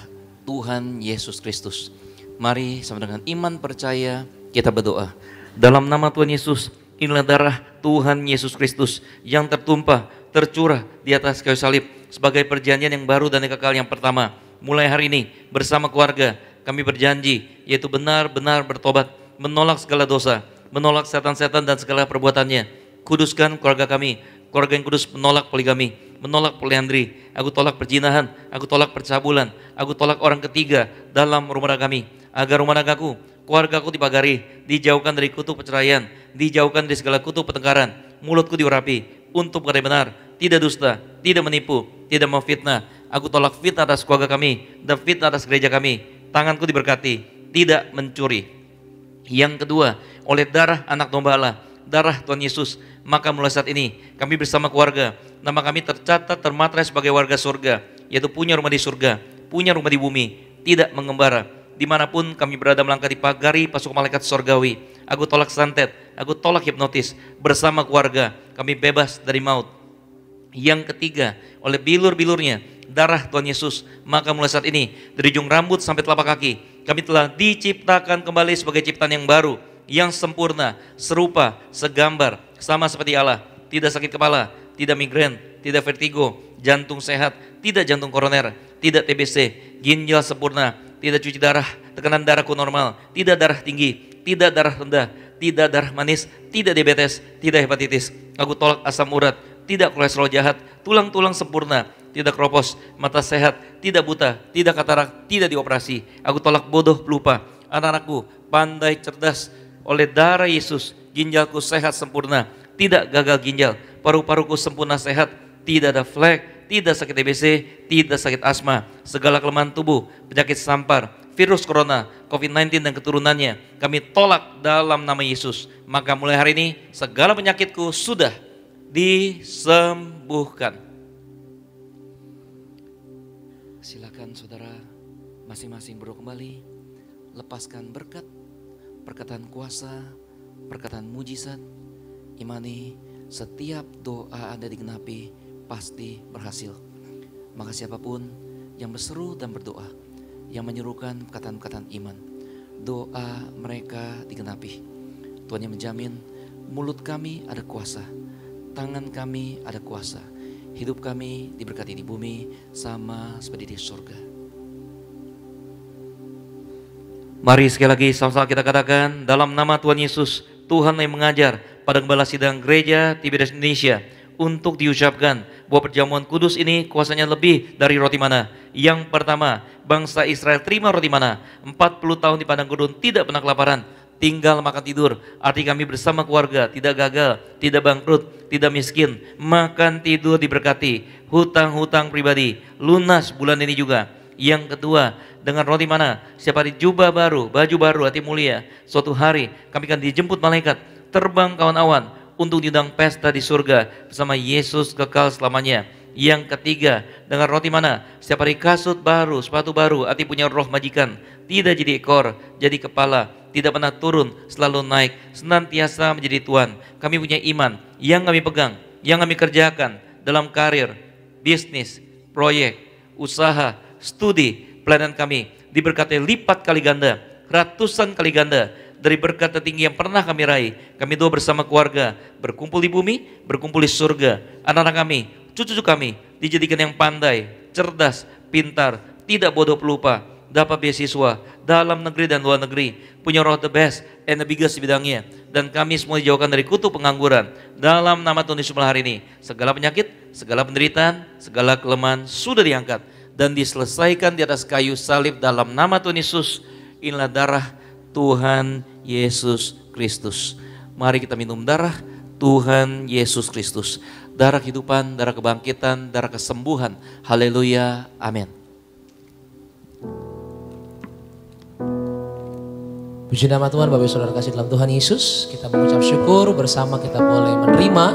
Speaker 5: Tuhan Yesus Kristus. Mari sama dengan iman percaya kita berdoa. Dalam nama Tuhan Yesus, inilah darah Tuhan Yesus Kristus yang tertumpah, tercurah di atas kayu salib sebagai perjanjian yang baru dan yang kekal yang pertama. Mulai hari ini bersama keluarga kami berjanji, yaitu benar-benar bertobat, menolak segala dosa, menolak setan-setan dan segala perbuatannya. Kuduskan keluarga kami, keluarga yang kudus menolak poligami, menolak poliandri. Aku tolak perzinahan, aku tolak percabulan, aku tolak orang ketiga dalam rumah tangga kami. Agar rumah tanggaku, keluargaku dipagari, dijauhkan dari kutuk perceraian, dijauhkan dari segala kutuk pertengkaran. Mulutku diurapi untuk perkara benar, tidak dusta, tidak menipu, tidak memfitnah. Aku tolak fitnah atas keluarga kami dan fitnah atas gereja kami. Tanganku diberkati, tidak mencuri. Yang kedua, oleh darah anak domba Allah, darah Tuhan Yesus, maka mulai saat ini kami bersama keluarga, nama kami tercatat termaterai sebagai warga surga, yaitu punya rumah di surga, punya rumah di bumi, tidak mengembara. Dimanapun kami berada melangkah dipagari pasukan malaikat surgawi. Aku tolak santet, aku tolak hipnotis. Bersama keluarga kami bebas dari maut. Yang ketiga, oleh bilur-bilurnya darah Tuhan Yesus, maka mulai saat ini dari ujung rambut sampai telapak kaki kami telah diciptakan kembali sebagai ciptaan yang baru, yang sempurna, serupa, segambar, sama seperti Allah. Tidak sakit kepala, tidak migrain, tidak vertigo, jantung sehat, tidak jantung koroner, tidak TBC, ginjal sempurna, tidak cuci darah, tekanan darahku normal, tidak darah tinggi, tidak darah rendah, tidak darah manis, tidak diabetes, tidak hepatitis. Aku tolak asam urat, tidak kolesterol jahat, tulang-tulang sempurna, tidak keropos, mata sehat, tidak buta, tidak katarak, tidak dioperasi. Aku tolak bodoh, pelupa. Anak-anakku pandai, cerdas. Oleh darah Yesus, ginjalku sehat sempurna, tidak gagal ginjal, paru-paruku sempurna sehat, tidak ada flek, tidak sakit TBC, tidak sakit asma, segala kelemahan tubuh, penyakit sampar, virus corona, COVID-19 dan keturunannya, kami tolak dalam nama Yesus. Maka mulai hari ini segala penyakitku sudah disembuhkan. Silakan saudara masing-masing berdoa kembali. Lepaskan berkat, perkataan kuasa, perkataan mujizat. Imani setiap doa Anda digenapi pasti berhasil. Maka siapapun yang berseru dan berdoa, yang menyerukan perkataan-perkataan iman, doa mereka digenapi. Tuhan yang menjamin mulut kami ada kuasa, tangan kami ada kuasa, hidup kami diberkati di bumi sama seperti di surga. Mari sekali lagi sama-sama kita katakan dalam nama Tuhan Yesus, Tuhan yang mengajar pada Gembala Sidang Gereja Tiberias Indonesia untuk diucapkan bahwa perjamuan kudus ini kuasanya lebih dari roti mana. Yang pertama, bangsa Israel terima roti mana. 40 tahun di padang gurun tidak pernah kelaparan, tinggal makan tidur. Arti kami bersama keluarga tidak gagal, tidak bangkrut, tidak miskin, makan tidur diberkati, hutang-hutang pribadi lunas bulan ini juga. Yang kedua, dengan roti mana, setiap hari jubah baru, baju baru, hati mulia. Suatu hari kami akan dijemput malaikat, terbang kawan awan untuk diundang pesta di surga bersama Yesus kekal selamanya. Yang ketiga, dengan roti mana, setiap hari kasut baru, sepatu baru, hati punya roh majikan, tidak jadi ekor, jadi kepala, tidak pernah turun, selalu naik, senantiasa menjadi Tuhan. Kami punya iman yang kami pegang, yang kami kerjakan dalam karir, bisnis, proyek, usaha, studi, pelayanan kami diberkati lipat kali ganda, ratusan kali ganda dari berkat tertinggi yang pernah kami raih. Kami doa bersama keluarga, berkumpul di bumi, berkumpul di surga. Anak-anak kami, cucu-cucu kami dijadikan yang pandai, cerdas, pintar, tidak bodoh pelupa, dapat beasiswa dalam negeri dan luar negeri, punya roh the best and the biggest di bidangnya. Dan kami semua dijauhkan dari kutuk pengangguran. Dalam nama Tuhan Yesus hari ini, segala penyakit, segala penderitaan, segala kelemahan sudah diangkat dan diselesaikan di atas kayu salib dalam nama Tuhan Yesus. Inilah darah Tuhan Yesus Kristus. Mari kita minum darah Tuhan Yesus Kristus. Darah kehidupan, darah kebangkitan, darah kesembuhan. Haleluya, amin.
Speaker 2: Puji nama Tuhan, Bapak Saudara kasih dalam Tuhan Yesus. Kita mengucap syukur bersama, kita boleh menerima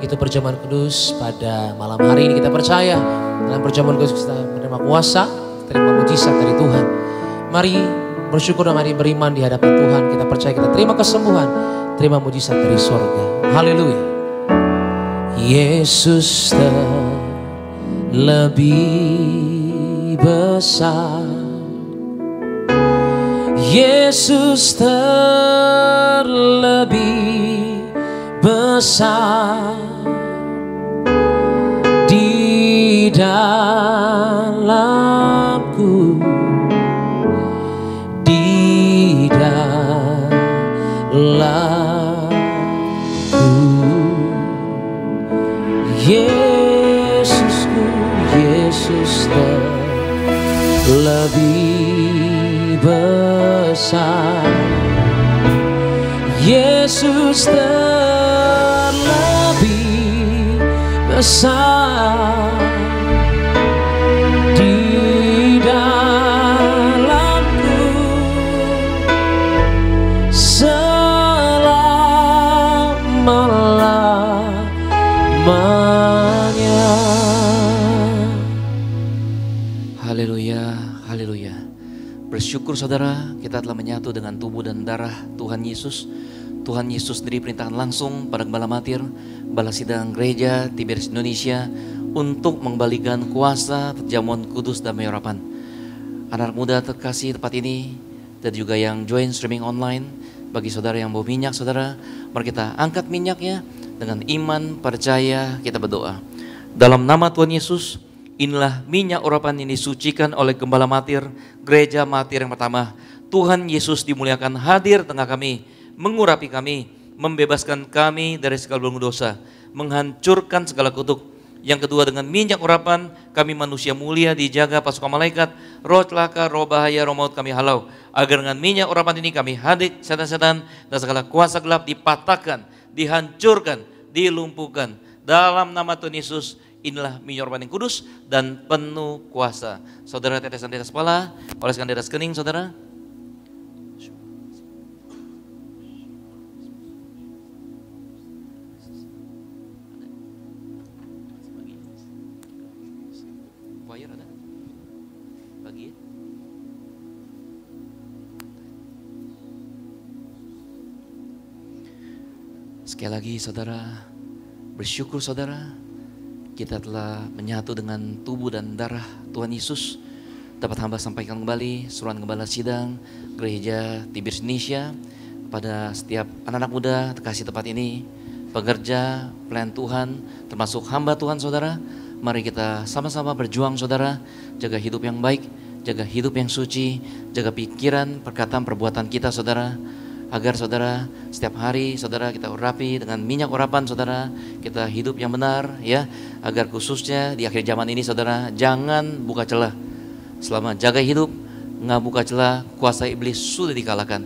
Speaker 2: itu perjamuan kudus pada malam hari ini. Kita percaya dalam perjamuan kudus kita menerima kuasa, terima mujizat dari Tuhan. Mari bersyukur dan mari beriman di hadapan Tuhan. Kita percaya kita terima kesembuhan, terima mujizat dari surga. Haleluya. Yesus terlebih besar, Yesus terlebih besar di dalamku, di dalam Yesus lebih besar. Yesus terlebih besar di dalamku selama-lamanya. Haleluya, haleluya. Bersyukur saudara, kita telah menyatu dengan tubuh dan darah Tuhan Yesus. Tuhan Yesus sendiri perintahkan langsung pada Gembala Matir, Gembala Sidang Gereja Tiberias Indonesia untuk mengembalikan kuasa, terjamuan kudus dan pengharapan. Anak muda terkasih tempat ini dan juga yang join streaming online, bagi saudara yang bawa minyak saudara, mari kita angkat minyaknya dengan iman, percaya, kita berdoa. Dalam nama Tuhan Yesus, inilah minyak urapan yang disucikan oleh Gembala Matir, Gereja Matir yang pertama. Tuhan Yesus dimuliakan hadir tengah kami, mengurapi kami, membebaskan kami dari segala belenggu dosa, menghancurkan segala kutuk. Yang kedua, dengan minyak urapan kami manusia mulia dijaga pasukan malaikat, roh celaka, roh bahaya, roh maut kami halau. Agar dengan minyak urapan ini kami hadik setan-setan dan segala kuasa gelap dipatahkan, dihancurkan, dilumpuhkan. Dalam nama Tuhan Yesus, inilah minyak urapan yang kudus dan penuh kuasa. Saudara tetesan di atas kepala, oleskan di atas kening saudara. Sekali lagi saudara, bersyukur saudara, kita telah menyatu dengan tubuh dan darah Tuhan Yesus. Dapat hamba sampaikan kembali suruhan Gembala Sidang Gereja Tiberias Indonesia pada setiap anak-anak muda terkasih tempat ini, pekerja, pelayan Tuhan, termasuk hamba Tuhan saudara. Mari kita sama-sama berjuang saudara, jaga hidup yang baik, jaga hidup yang suci, jaga pikiran, perkataan, perbuatan kita saudara. Agar saudara setiap hari saudara kita urapi dengan minyak urapan saudara, kita hidup yang benar ya. Agar khususnya di akhir zaman ini saudara, jangan buka celah. Selama jaga hidup, nggak buka celah, kuasa iblis sudah dikalahkan.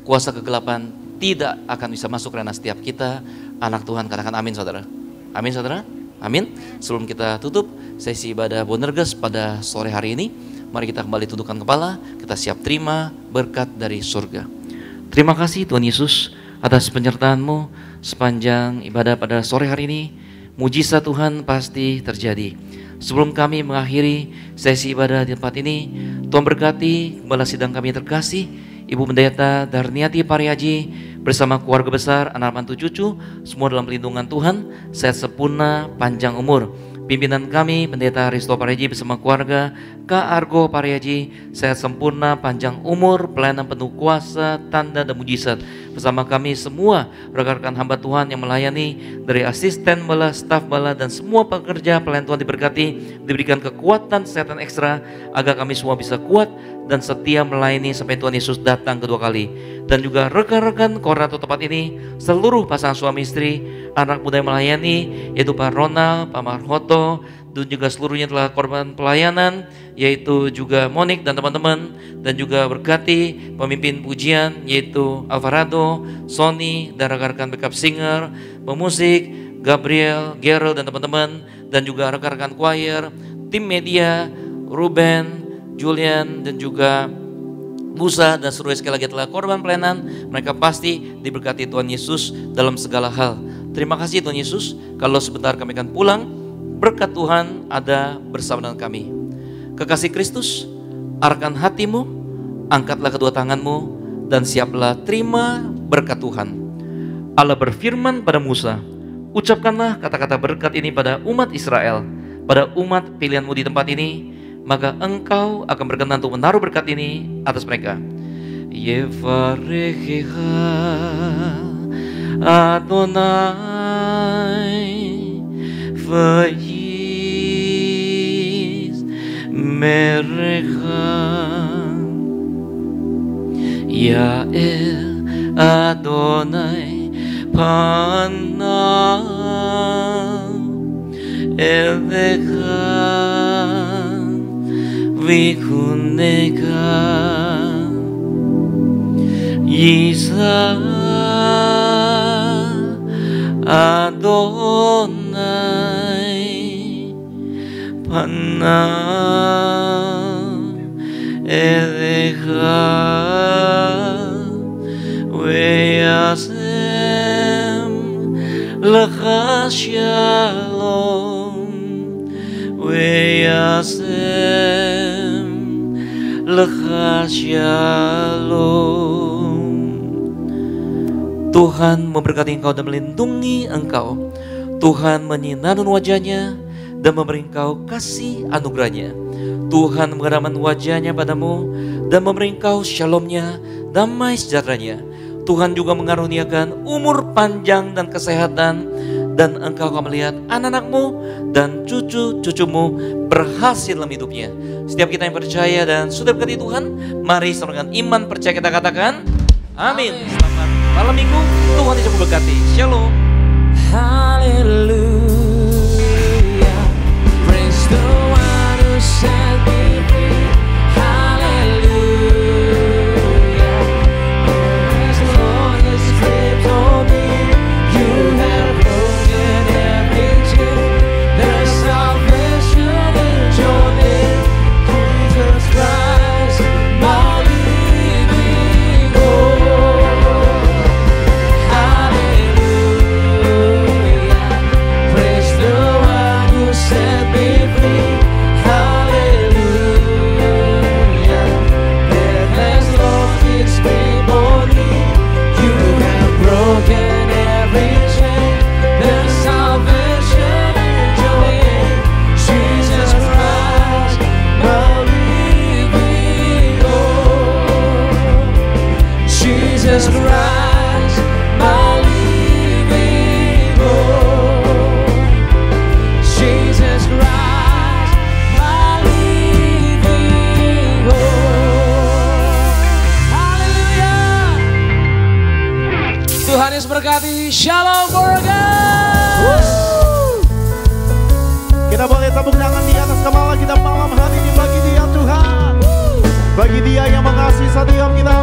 Speaker 2: Kuasa kegelapan tidak akan bisa masuk karena setiap kita anak Tuhan. Katakan amin saudara. Amin saudara. Amin. Sebelum kita tutup sesi ibadah Bonerges pada sore hari ini, mari kita kembali tundukkan kepala, kita siap terima berkat dari surga. Terima kasih Tuhan Yesus atas penyertaan-Mu sepanjang ibadah pada sore hari ini. Mujizat Tuhan pasti terjadi. Sebelum kami mengakhiri sesi ibadah di tempat ini, Tuhan berkati Gembala Sidang kami terkasih, Ibu Pendeta Darniati Pariaji bersama keluarga besar, anak mantu cucu, semua dalam perlindungan Tuhan, sehat sempurna, panjang umur. Pimpinan kami, Pendeta Risto Pariaji bersama keluarga, Kak Argo Pariaji, sehat sempurna, panjang umur, pelayanan penuh kuasa, tanda dan mujizat. Bersama kami semua, rekan-rekan hamba Tuhan yang melayani, dari asisten bala, staf bala, dan semua pekerja pelayan Tuhan diberkati, diberikan kekuatan, kesehatan ekstra, agar kami semua bisa kuat dan setia melayani sampai Tuhan Yesus datang kedua kali. Dan juga rekan-rekan koordinator tempat ini, seluruh pasangan suami istri, anak muda yang melayani, yaitu Pak Ronald, Pak Marhoto, dan juga seluruhnya telah korban pelayanan, yaitu juga Monik dan teman-teman, dan juga berkati pemimpin pujian, yaitu Alvarado, Sony, dan rekan-rekan backup singer, pemusik, Gabriel, Gerald, dan teman-teman, dan juga rekan-rekan choir, tim media, Ruben, Julian, dan juga Musa, dan seluruh sekali lagi telah korban pelayanan. Mereka pasti diberkati Tuhan Yesus dalam segala hal. Terima kasih Tuhan Yesus. Kalau sebentar kami akan pulang, berkat Tuhan ada bersama dengan kami. Kekasih Kristus, arahkan hatimu, angkatlah kedua tanganmu, dan siaplah terima berkat Tuhan. Allah berfirman pada Musa, ucapkanlah kata-kata berkat ini pada umat Israel, pada umat pilihanmu di tempat ini, maka engkau akan berkenan untuk menaruh berkat ini atas mereka. Yevarechecha Adonai vayis merecha Yael Adonai panav elecha
Speaker 5: 위훈내가 이사 아도나이 판나 에레가 외야셈 laka shalom weyasem laka shalom. Tuhan memberkati engkau dan melindungi engkau. Tuhan menyinarkan wajahnya dan memberi engkau kasih anugerahnya. Tuhan mengerahkan wajahnya padamu dan memberi engkau shalomnya, damai sejahteranya. Tuhan juga mengaruniakan umur panjang dan kesehatan, dan engkau akan melihat anak-anakmu dan cucu-cucumu berhasil dalam hidupnya. Setiap kita yang percaya dan sudah berkati Tuhan, mari dengan iman percaya kita katakan amin. Selamat malam minggu, Tuhan Yesus memberkati. Shalom.
Speaker 2: Hallelujah, praise the one who set me free. Jesus Christ, my living hope. Jesus Christ, my living hope. Haleluya. Tuhan Yesus berkati. Shalom keluarga.
Speaker 1: Kita boleh tepuk tangan di atas kepala kita malam hari ini bagi Dia Tuhan. Bagi Dia yang mengasihi setiap kita.